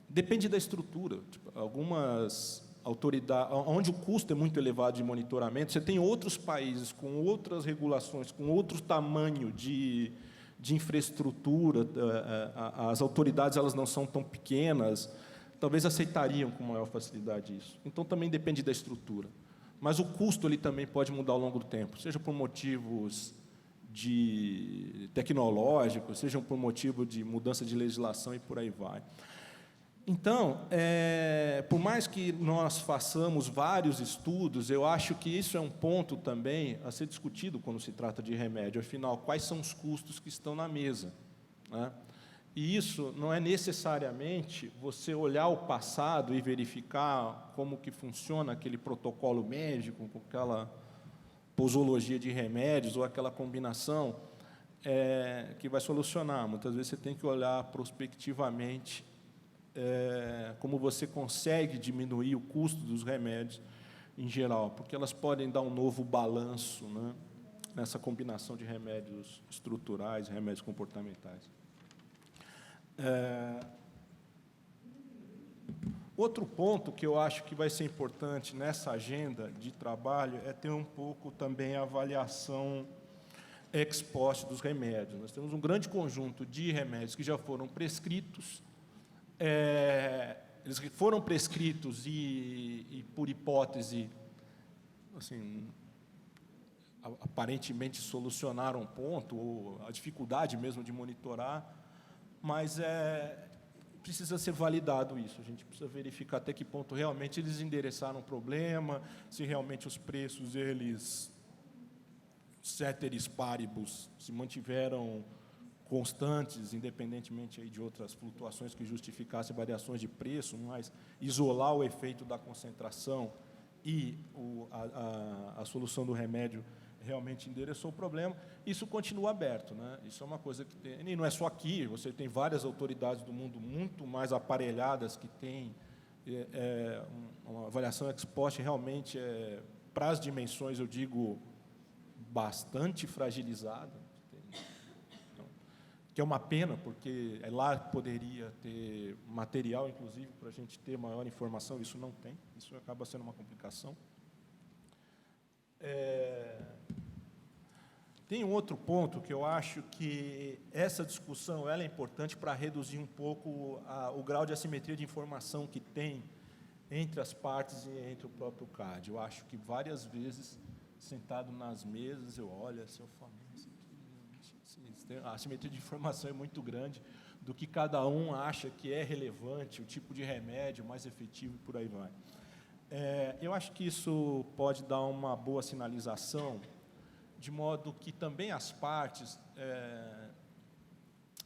depende da estrutura. Tipo, algumas autoridades, onde o custo é muito elevado de monitoramento, você tem outros países com outras regulações, com outro tamanho de infraestrutura, as autoridades elas não são tão pequenas, talvez aceitariam com maior facilidade isso. Então, também depende da estrutura. Mas o custo ele também pode mudar ao longo do tempo, seja por motivos tecnológicos, seja por motivo de mudança de legislação e por aí vai. Então, por mais que nós façamos vários estudos, eu acho que isso é um ponto também a ser discutido quando se trata de remédio. Afinal, quais são os custos que estão na mesa, né? E isso não é necessariamente você olhar o passado e verificar como que funciona aquele protocolo médico, com aquela posologia de remédios ou aquela combinação que vai solucionar. Muitas vezes você tem que olhar prospectivamente como você consegue diminuir o custo dos remédios em geral, porque elas podem dar um novo balanço, né, nessa combinação de remédios estruturais e remédios comportamentais. Outro ponto que eu acho que vai ser importante nessa agenda de trabalho é ter um pouco também a avaliação ex post dos remédios. Nós temos um grande conjunto de remédios que já foram prescritos, eles foram prescritos e por hipótese, assim, aparentemente solucionaram um ponto, ou a dificuldade mesmo de monitorar, mas precisa ser validado isso. A gente precisa verificar até que ponto realmente eles endereçaram o problema, se realmente os preços, eles, ceteris paribus, se mantiveram constantes, independentemente aí de outras flutuações que justificassem variações de preço, mas isolar o efeito da concentração e a solução do remédio realmente endereçou o problema, isso continua aberto, né? Isso é uma coisa que tem, e não é só aqui, você tem várias autoridades do mundo muito mais aparelhadas que têm uma avaliação ex post realmente, para as dimensões, eu digo, bastante fragilizada, que é uma pena, porque lá poderia ter material, inclusive, para a gente ter maior informação, isso não tem, isso acaba sendo uma complicação. Tem um outro ponto que eu acho que essa discussão ela é importante para reduzir um pouco o grau de assimetria de informação que tem entre as partes e entre o próprio CAD. Eu acho que várias vezes, sentado nas mesas, eu olho assim, eu falo, a assimetria de informação é muito grande do que cada um acha que é relevante, o tipo de remédio mais efetivo e por aí vai. Eu acho que isso pode dar uma boa sinalização, de modo que também as partes,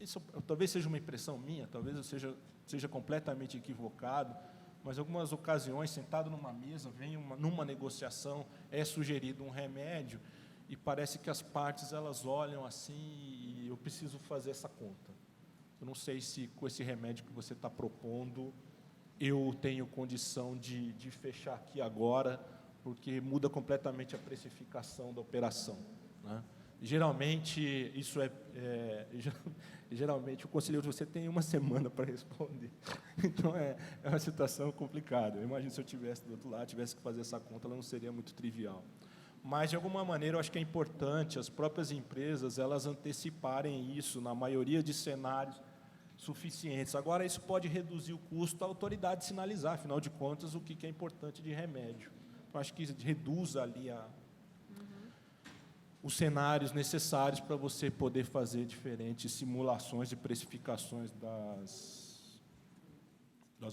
isso talvez seja uma impressão minha, talvez eu seja completamente equivocado, mas em algumas ocasiões, sentado numa mesa, numa negociação, é sugerido um remédio, e parece que as partes elas olham assim, e eu preciso fazer essa conta. Eu não sei se com esse remédio que você está propondo, eu tenho condição de fechar aqui agora, porque muda completamente a precificação da operação, né? Geralmente, geralmente o conselheiro, você tem uma semana para responder. Então, é uma situação complicada. Eu imagino se eu estivesse do outro lado, tivesse que fazer essa conta, ela não seria muito trivial. Mas, de alguma maneira, eu acho que é importante as próprias empresas elas anteciparem isso na maioria de cenários suficientes. Agora, isso pode reduzir o custo da autoridade sinalizar, afinal de contas, o que é importante de remédio. Eu acho que reduz ali os cenários necessários para você poder fazer diferentes simulações e precificações das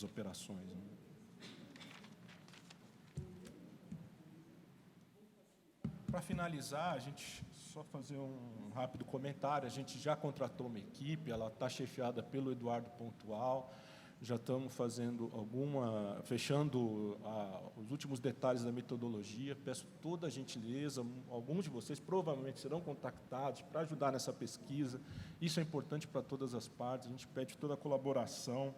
operações, né? Para finalizar, a gente só fazer um rápido comentário. A gente já contratou uma equipe, ela está chefiada pelo Eduardo Pontual. Já estamos fechando os últimos detalhes da metodologia. Peço toda a gentileza, alguns de vocês provavelmente serão contactados para ajudar nessa pesquisa. Isso é importante para todas as partes, a gente pede toda a colaboração.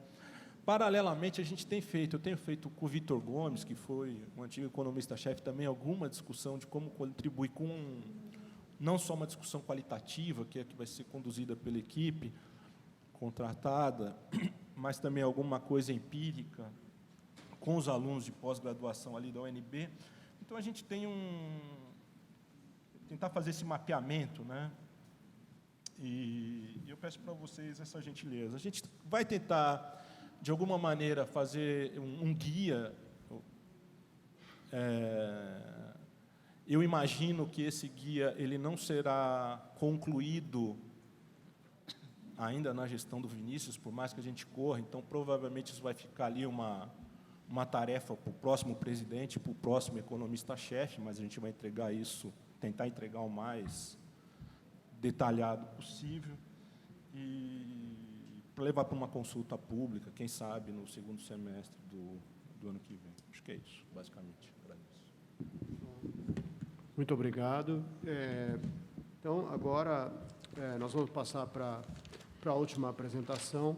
Paralelamente, eu tenho feito com o Vitor Gomes, que foi um antigo economista-chefe, também alguma discussão de como contribuir com, não só uma discussão qualitativa, que vai ser conduzida pela equipe contratada, mas também alguma coisa empírica com os alunos de pós-graduação ali da UNB. Então, a gente tem tentar fazer esse mapeamento, né? E eu peço para vocês essa gentileza. A gente vai tentar, de alguma maneira, fazer um guia. Eu imagino que esse guia ele não será concluído ainda na gestão do Vinícius, por mais que a gente corra, então provavelmente isso vai ficar ali uma tarefa para o próximo presidente, para o próximo economista-chefe, mas a gente vai tentar entregar o mais detalhado possível e levar para uma consulta pública, quem sabe no segundo semestre do ano que vem. Acho que é isso, basicamente. Agradeço. Muito obrigado. Então, agora, nós vamos passar para a última apresentação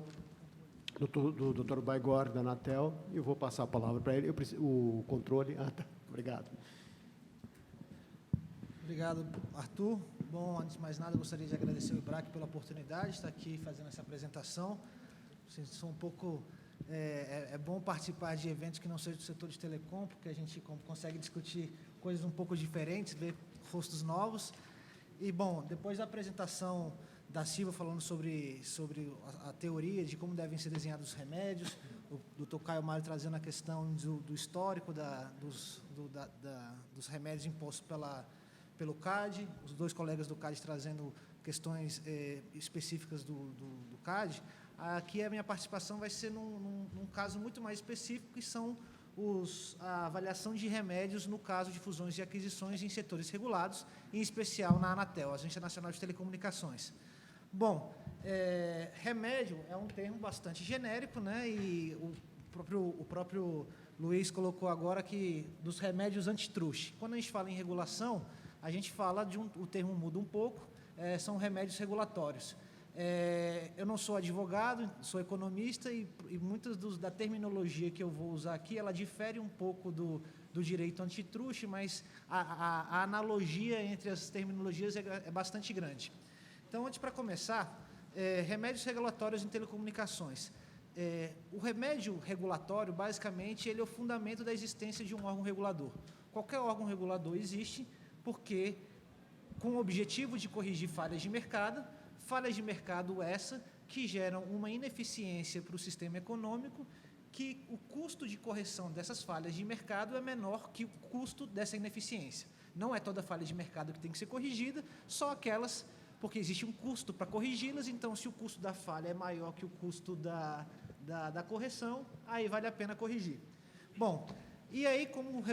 do Dr. Baigorre, da Anatel, e eu vou passar a palavra para ele. O controle... Tá. Obrigado. Obrigado, Arthur. Bom, antes de mais nada, eu gostaria de agradecer ao IBRAC pela oportunidade de estar aqui fazendo essa apresentação. Sou um pouco... É bom participar de eventos que não sejam do setor de telecom, porque a gente consegue discutir coisas um pouco diferentes, ver rostos novos. E, bom, depois da apresentação da Silva falando sobre a teoria de como devem ser desenhados os remédios, o Dr. Caio Mário trazendo a questão do histórico dos remédios impostos pelo CAD, os dois colegas do CAD trazendo questões específicas do CAD, Aqui a minha participação vai ser num caso muito mais específico, que são a avaliação de remédios no caso de fusões e aquisições em setores regulados, em especial na Anatel, Agência Nacional de Telecomunicações. Bom, remédio é um termo bastante genérico, né? E o próprio Luiz colocou agora que dos remédios antitruste. Quando a gente fala em regulação, a gente fala o termo muda um pouco, são remédios regulatórios. Eu não sou advogado, sou economista e muitas da terminologia que eu vou usar aqui, ela difere um pouco do direito antitruste, mas a analogia entre as terminologias é bastante grande. Então, antes para começar, remédios regulatórios em telecomunicações. O remédio regulatório, basicamente, ele é o fundamento da existência de um órgão regulador. Qualquer órgão regulador existe porque, com o objetivo de corrigir falhas de mercado essa que geram uma ineficiência para o sistema econômico, que o custo de correção dessas falhas de mercado é menor que o custo dessa ineficiência. Não é toda falha de mercado que tem que ser corrigida, só aquelas, porque existe um custo para corrigi-las, então se o custo da falha é maior que o custo da correção, aí vale a pena corrigir. Bom, e aí como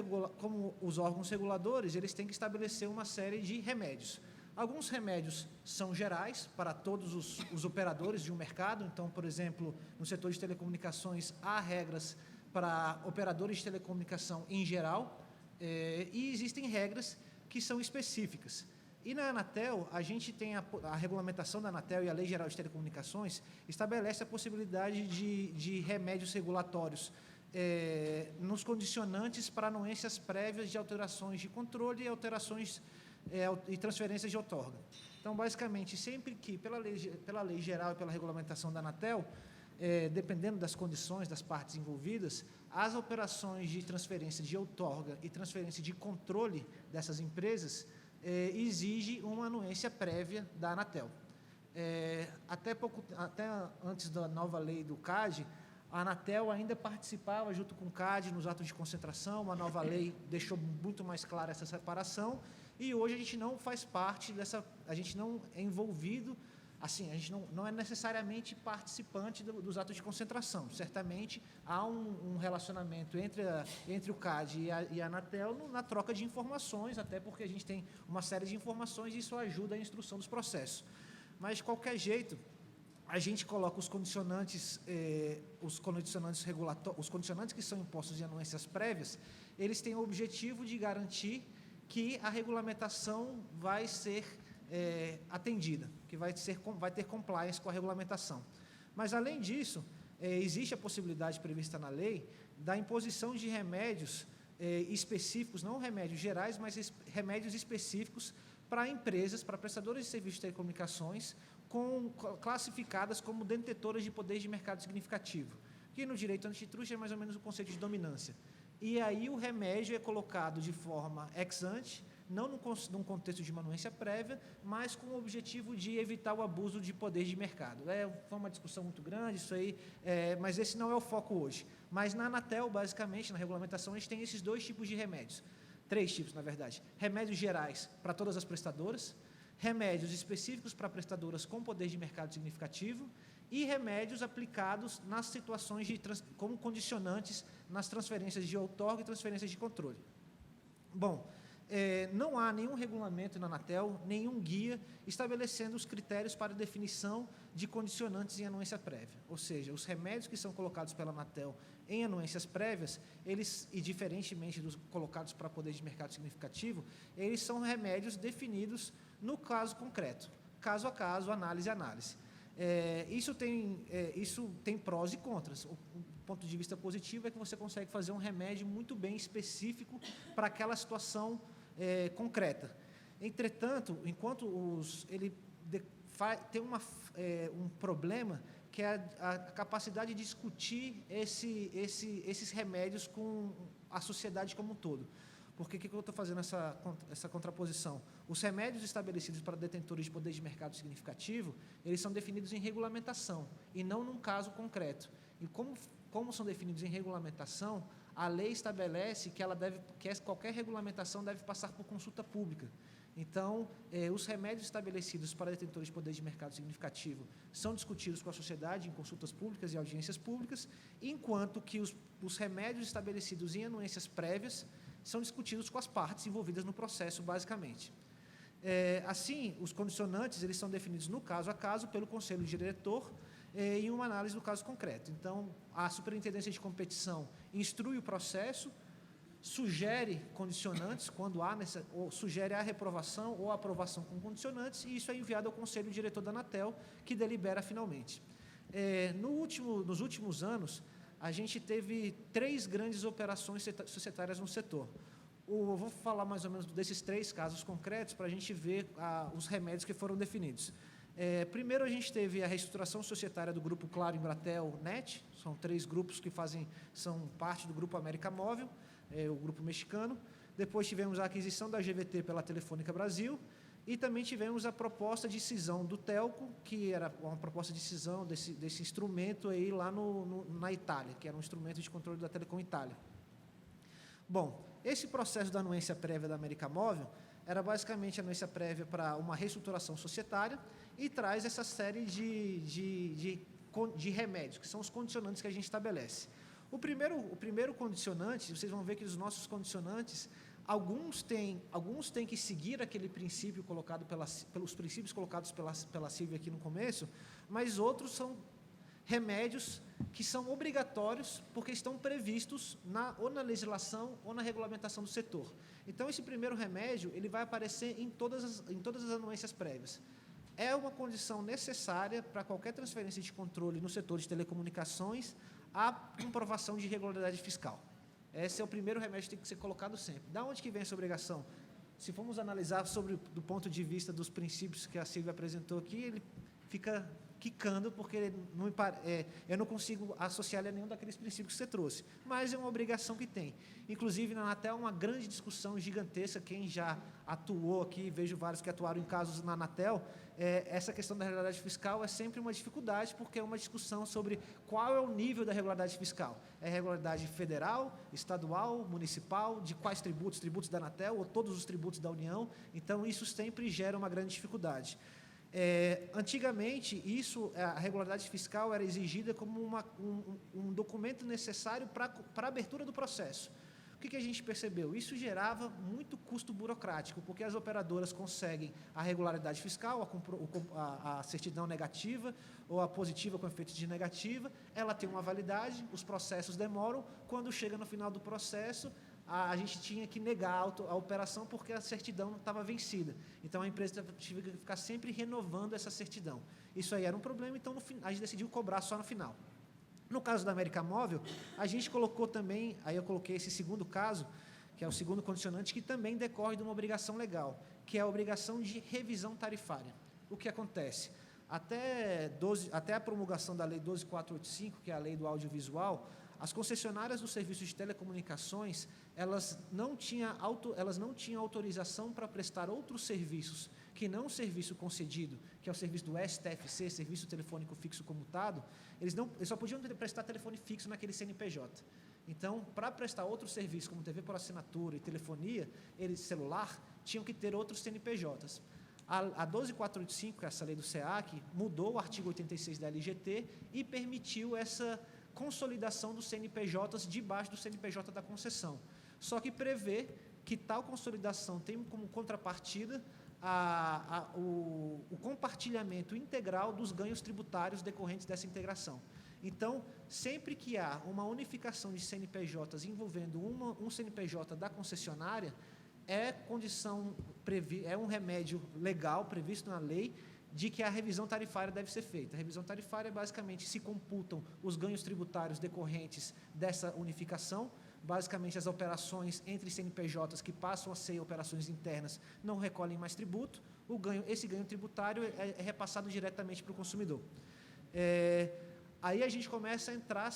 os órgãos reguladores, eles têm que estabelecer uma série de remédios. Alguns remédios são gerais para todos os operadores de um mercado. Então, por exemplo, no setor de telecomunicações, há regras para operadores de telecomunicação em geral, e existem regras que são específicas. E na Anatel, a gente tem a regulamentação da Anatel e a Lei Geral de Telecomunicações estabelece a possibilidade de remédios regulatórios nos condicionantes para anuências prévias de alterações de controle e alterações e transferências de outorga. Então, basicamente, sempre que, pela lei geral e pela regulamentação da Anatel, dependendo das condições das partes envolvidas, as operações de transferência de outorga e transferência de controle dessas empresas exige uma anuência prévia da Anatel. Até antes da nova lei do CAD, a Anatel ainda participava junto com o CAD nos atos de concentração. Uma nova lei deixou muito mais clara essa separação, e hoje a gente não faz parte a gente não é envolvido, assim, a gente não é necessariamente participante dos atos de concentração. Certamente há um relacionamento entre o CAD e a Anatel na troca de informações, até porque a gente tem uma série de informações e isso ajuda a instrução dos processos. Mas, de qualquer jeito, a gente coloca os condicionantes regulatórios, os condicionantes que são impostos em anuências prévias, eles têm o objetivo de garantir que a regulamentação vai ser atendida, que vai ter compliance com a regulamentação. Mas, além disso, existe a possibilidade prevista na lei da imposição de remédios específicos, não remédios gerais, mas remédios específicos para empresas, para prestadores de serviços de telecomunicações, classificadas como detetoras de poder de mercado significativo, que no direito antitruste é mais ou menos o conceito de dominância. E aí o remédio é colocado de forma ex ante, não num contexto de anuência prévia, mas com o objetivo de evitar o abuso de poder de mercado. Foi uma discussão muito grande isso aí, mas esse não é o foco hoje. Mas na Anatel, basicamente, na regulamentação, a gente tem esses dois tipos de remédios. 3 tipos, na verdade. Remédios gerais para todas as prestadoras, remédios específicos para prestadoras com poder de mercado significativo e remédios aplicados nas situações como condicionantes nas transferências de outorga e transferências de controle. Bom, não há nenhum regulamento na Anatel, nenhum guia estabelecendo os critérios para definição de condicionantes em anuência prévia. Ou seja, os remédios que são colocados pela Anatel em anuências prévias, e diferentemente dos colocados para poder de mercado significativo, eles são remédios definidos no caso concreto, caso a caso, análise a análise. Isso tem prós e contras. O ponto de vista positivo é que você consegue fazer um remédio muito bem específico para aquela situação concreta. Entretanto, enquanto ele tem um problema, que é a capacidade de discutir esses remédios com a sociedade como um todo. Por que eu estou fazendo essa contraposição? Os remédios estabelecidos para detentores de poder de mercado significativo, eles são definidos em regulamentação, e não num caso concreto. E como são definidos em regulamentação, a lei estabelece que qualquer regulamentação deve passar por consulta pública. Então, os remédios estabelecidos para detentores de poder de mercado significativo são discutidos com a sociedade em consultas públicas e audiências públicas, enquanto que os remédios estabelecidos em anuências prévias são discutidos com as partes envolvidas no processo, basicamente. Assim, os condicionantes eles são definidos no caso a caso pelo Conselho Diretor em uma análise do caso concreto. Então, a Superintendência de Competição instrui o processo, sugere condicionantes, quando há ou sugere a reprovação ou a aprovação com condicionantes, e isso é enviado ao Conselho Diretor da Anatel, que delibera finalmente. Nos últimos anos, a gente teve 3 grandes operações societárias no setor. Eu vou falar mais ou menos desses 3 casos concretos para a gente ver os remédios que foram definidos. Primeiro, a gente teve a reestruturação societária do Grupo Claro, Embratel, NET, são 3 grupos que são parte do Grupo América Móvel, o grupo mexicano. Depois tivemos a aquisição da GVT pela Telefônica Brasil e também tivemos a proposta de cisão do Telco, que era uma proposta de cisão desse instrumento aí lá na Itália, que era um instrumento de controle da Telecom Itália. Bom, esse processo da anuência prévia da América Móvel era basicamente a anuência prévia para uma reestruturação societária e traz essa série de remédios, que são os condicionantes que a gente estabelece. O primeiro condicionante, vocês vão ver que os nossos condicionantes, alguns têm que seguir aquele princípio colocado pelos princípios colocados pela Silvia aqui no começo, mas outros são remédios que são obrigatórios porque estão previstos ou na legislação ou na regulamentação do setor. Então, esse primeiro remédio ele vai aparecer em todas as anuências prévias. É uma condição necessária para qualquer transferência de controle no setor de telecomunicações a comprovação de irregularidade fiscal. Esse é o primeiro remédio que tem que ser colocado sempre. Da onde que vem essa obrigação? Se formos analisar do ponto de vista dos princípios que a Silvia apresentou aqui, ele fica quicando, porque eu não consigo associar ele a nenhum daqueles princípios que você trouxe, mas é uma obrigação que tem. Inclusive, na Anatel, uma grande discussão gigantesca, quem já atuou aqui, vejo vários que atuaram em casos na Anatel, essa questão da regularidade fiscal é sempre uma dificuldade, porque é uma discussão sobre qual é o nível da regularidade fiscal. É regularidade federal, estadual, municipal, de quais tributos? Tributos da Anatel ou todos os tributos da União? Então, isso sempre gera uma grande dificuldade. Antigamente, a regularidade fiscal era exigida como um documento necessário para a abertura do processo. O que a gente percebeu? Isso gerava muito custo burocrático, porque as operadoras conseguem a regularidade fiscal, a certidão negativa ou a positiva com efeito de negativa, ela tem uma validade, os processos demoram, quando chega no final do processo, a gente tinha que negar a operação porque a certidão estava vencida. Então, a empresa tinha que ficar sempre renovando essa certidão. Isso aí era um problema, então a gente decidiu cobrar só no final. No caso da América Móvel, a gente colocou também, aí eu coloquei esse segundo caso, que é o segundo condicionante, que também decorre de uma obrigação legal, que é a obrigação de revisão tarifária. O que acontece? Até a promulgação da Lei 12.485, que é a Lei do Audiovisual, as concessionárias dos serviços de telecomunicações, elas não tinham autorização para prestar outros serviços que não o serviço concedido, que é o serviço do STFC, Serviço Telefônico Fixo Comutado, eles só podiam prestar telefone fixo naquele CNPJ. Então, para prestar outros serviços, como TV por assinatura e telefonia, celular, tinham que ter outros CNPJs. A 12.485, que é essa lei do SEAC, mudou o artigo 86 da LGT e permitiu essa consolidação dos CNPJs debaixo do CNPJ da concessão. Só que prevê que tal consolidação tem como contrapartida o compartilhamento integral dos ganhos tributários decorrentes dessa integração. Então, sempre que há uma unificação de CNPJs envolvendo um CNPJ da concessionária, é um remédio legal previsto na lei de que a revisão tarifária deve ser feita. A revisão tarifária, basicamente, se computam os ganhos tributários decorrentes dessa unificação, basicamente as operações entre CNPJs que passam a ser operações internas não recolhem mais tributo, esse ganho tributário é repassado diretamente para o consumidor. Aí a gente começa a entrar,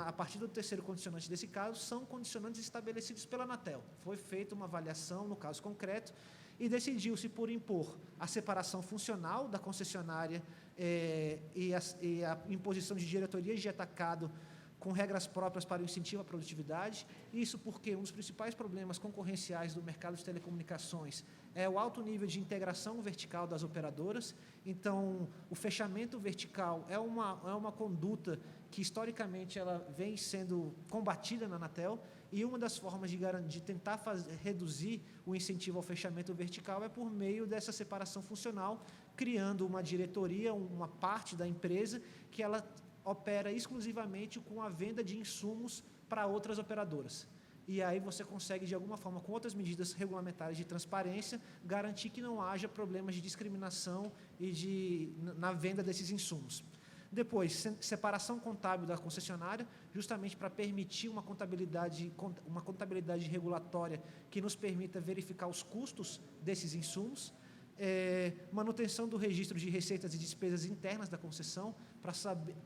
a partir do terceiro condicionante desse caso, são condicionantes estabelecidos pela Anatel. Foi feita uma avaliação no caso concreto e decidiu-se por impor a separação funcional da concessionária e a imposição de diretorias de atacado com regras próprias para o incentivo à produtividade. Isso porque um dos principais problemas concorrenciais do mercado de telecomunicações é o alto nível de integração vertical das operadoras. Então, o fechamento vertical é uma conduta que, historicamente, ela vem sendo combatida na Anatel, e uma das formas de tentar reduzir o incentivo ao fechamento vertical é por meio dessa separação funcional, criando uma diretoria, uma parte da empresa, que ela opera exclusivamente com a venda de insumos para outras operadoras. E aí você consegue, de alguma forma, com outras medidas regulamentares de transparência, garantir que não haja problemas de discriminação na venda desses insumos. Depois, separação contábil da concessionária, justamente para permitir uma contabilidade regulatória que nos permita verificar os custos desses insumos. Manutenção do registro de receitas e despesas internas da concessão,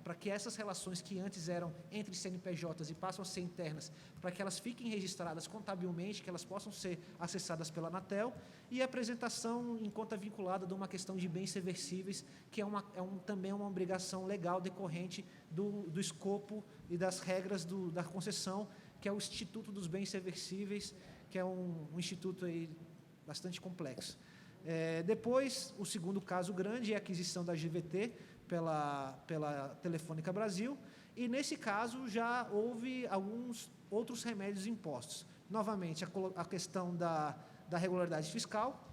para que essas relações que antes eram entre CNPJs e passam a ser internas, para que elas fiquem registradas contabilmente, que elas possam ser acessadas pela Anatel, e a apresentação em conta vinculada de uma questão de bens reversíveis, que também é uma obrigação legal decorrente do escopo e das regras da concessão, que é o Instituto dos Bens Reversíveis, que é um instituto aí bastante complexo. Depois, o segundo caso grande é a aquisição da GVT pela Telefônica Brasil, e nesse caso já houve alguns outros remédios impostos. Novamente, a questão da regularidade fiscal,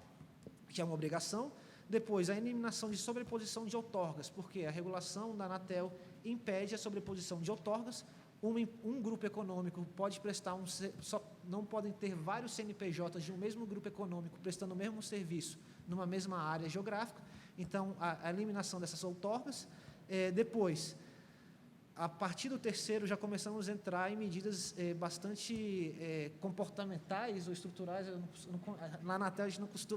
que é uma obrigação. Depois, a eliminação de sobreposição de outorgas, porque a regulação da Anatel impede a sobreposição de outorgas. Um grupo econômico pode prestar não podem ter vários CNPJs de um mesmo grupo econômico prestando o mesmo serviço numa mesma área geográfica. Então, a eliminação dessas outorgas. Depois, a partir do terceiro, já começamos a entrar em medidas bastante comportamentais ou estruturais. Na Anatel,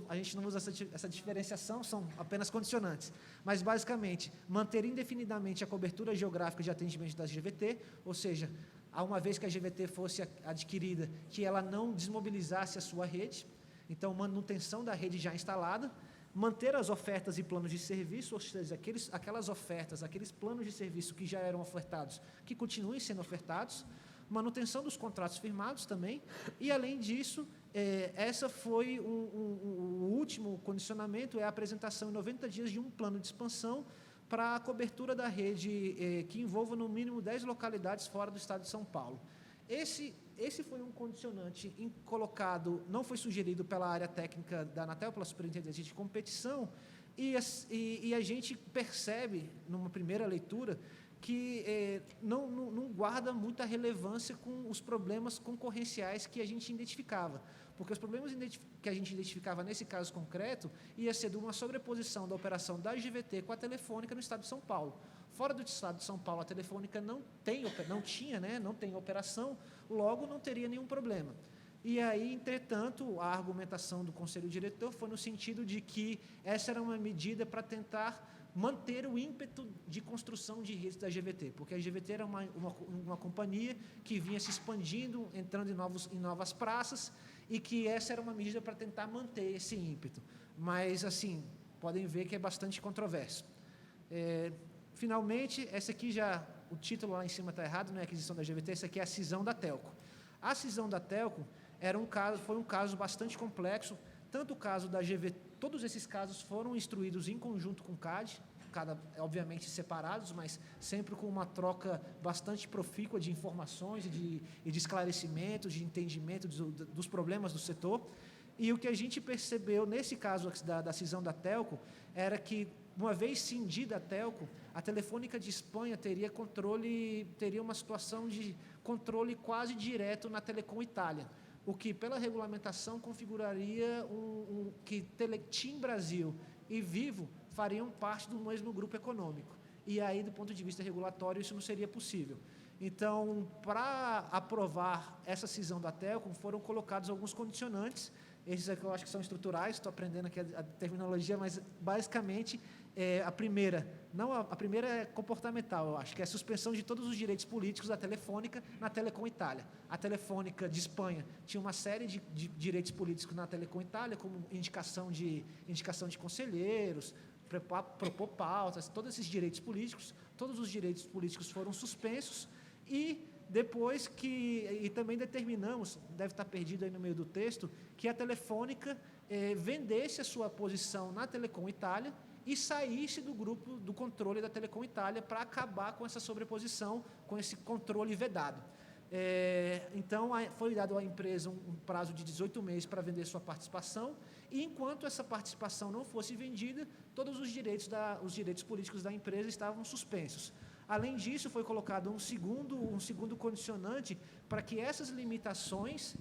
a gente não usa essa diferenciação, são apenas condicionantes. Mas, basicamente, manter indefinidamente a cobertura geográfica de atendimento da GVT, ou seja, uma vez que a GVT fosse adquirida, que ela não desmobilizasse a sua rede. Então, manutenção da rede já instalada. Manter as ofertas e planos de serviço, ou seja, aquelas ofertas, aqueles planos de serviço que já eram ofertados, que continuem sendo ofertados, manutenção dos contratos firmados também, e, além disso, essa foi o último condicionamento, é a apresentação em 90 dias de um plano de expansão para a cobertura da rede que envolva, no mínimo, 10 localidades fora do estado de São Paulo. Esse foi um condicionante colocado, não foi sugerido pela área técnica da Anatel, pela Superintendência de Competição, e a gente percebe, numa primeira leitura, que não guarda muita relevância com os problemas concorrenciais que a gente identificava. Porque os problemas que a gente identificava nesse caso concreto ia ser de uma sobreposição da operação da GVT com a Telefônica no estado de São Paulo. Fora do estado de São Paulo, a Telefônica não tem operação, logo não teria nenhum problema. E aí, entretanto, a argumentação do Conselho Diretor foi no sentido de que essa era uma medida para tentar manter o ímpeto de construção de redes da GVT, porque a GVT era uma companhia que vinha se expandindo, entrando em novas praças, e que essa era uma medida para tentar manter esse ímpeto. Mas, assim, podem ver que é bastante controverso. Finalmente, essa aqui o título lá em cima está errado, não é a aquisição da GVT, essa aqui é a cisão da Telco. A cisão da Telco foi um caso bastante complexo, tanto o caso da GVT, todos esses casos foram instruídos em conjunto com o CAD, obviamente separados, mas sempre com uma troca bastante profícua de informações e de esclarecimentos, de entendimento dos problemas do setor. E o que a gente percebeu nesse caso da cisão da Telco era que, uma vez cindida a Telco, a Telefônica de Espanha teria uma situação de controle quase direto na Telecom Itália, o que, pela regulamentação, configuraria que TIM Brasil e Vivo fariam parte do mesmo grupo econômico. E aí, do ponto de vista regulatório, isso não seria possível. Então, para aprovar essa cisão da Telco, foram colocados alguns condicionantes. Esses aqui eu acho que são estruturais, estou aprendendo aqui a terminologia, mas, basicamente, a primeira é comportamental, eu acho, que é a suspensão de todos os direitos políticos da Telefônica na Telecom Itália. A Telefônica de Espanha tinha uma série de direitos políticos na Telecom Itália, como indicação de conselheiros, propor pautas, todos esses direitos políticos. Todos os direitos políticos foram suspensos, e depois e também determinamos, deve estar perdido aí no meio do texto, que a Telefônica vendesse a sua posição na Telecom Itália e saísse do grupo do controle da Telecom Itália para acabar com essa sobreposição, com esse controle vedado. Então, foi dado à empresa um prazo de 18 meses para vender sua participação, e enquanto essa participação não fosse vendida, todos os direitos políticos da empresa estavam suspensos. Além disso, foi colocado um segundo condicionante para que essas limitações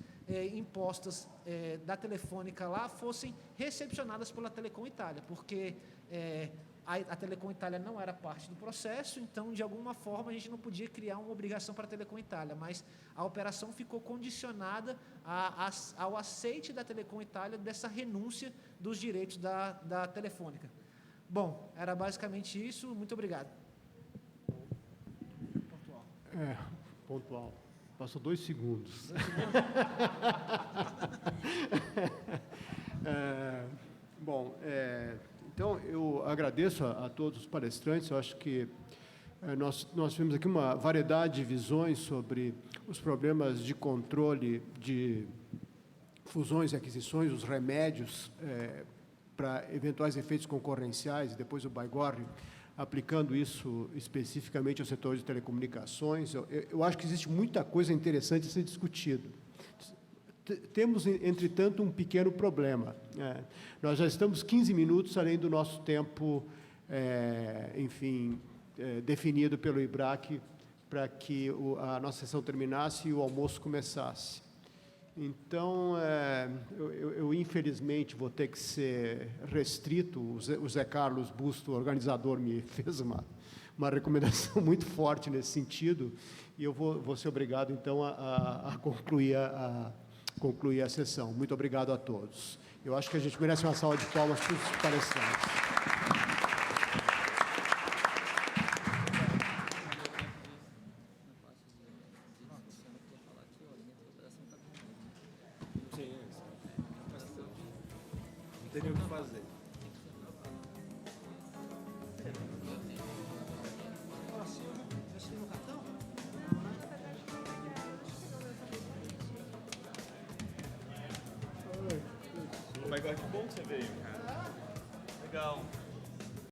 impostas da Telefônica lá fossem recepcionadas pela Telecom Itália, porque a Telecom Itália não era parte do processo, então, de alguma forma, a gente não podia criar uma obrigação para a Telecom Itália, mas a operação ficou condicionada ao aceite da Telecom Itália dessa renúncia dos direitos da Telefônica. Bom, era basicamente isso. Muito obrigado. Pontual. Passou 2 segundos. Então, eu agradeço a todos os palestrantes. Eu acho que nós tivemos aqui uma variedade de visões sobre os problemas de controle de fusões e aquisições, os remédios para eventuais efeitos concorrenciais, e depois o Baigorre aplicando isso especificamente ao setor de telecomunicações. Eu acho que existe muita coisa interessante a ser discutido. Temos, entretanto, um pequeno problema. Nós já estamos 15 minutos além do nosso tempo, definido pelo IBRAC para que a nossa sessão terminasse e o almoço começasse. Então, eu infelizmente vou ter que ser restrito. O Zé Carlos Busto, organizador, me fez uma recomendação muito forte nesse sentido, e eu vou ser obrigado, então, a concluir a sessão. Muito obrigado a todos. Eu acho que a gente merece uma salva de palmas para os palestrantes. Não tem nem o que fazer. Mas que bom que você veio, cara. Legal.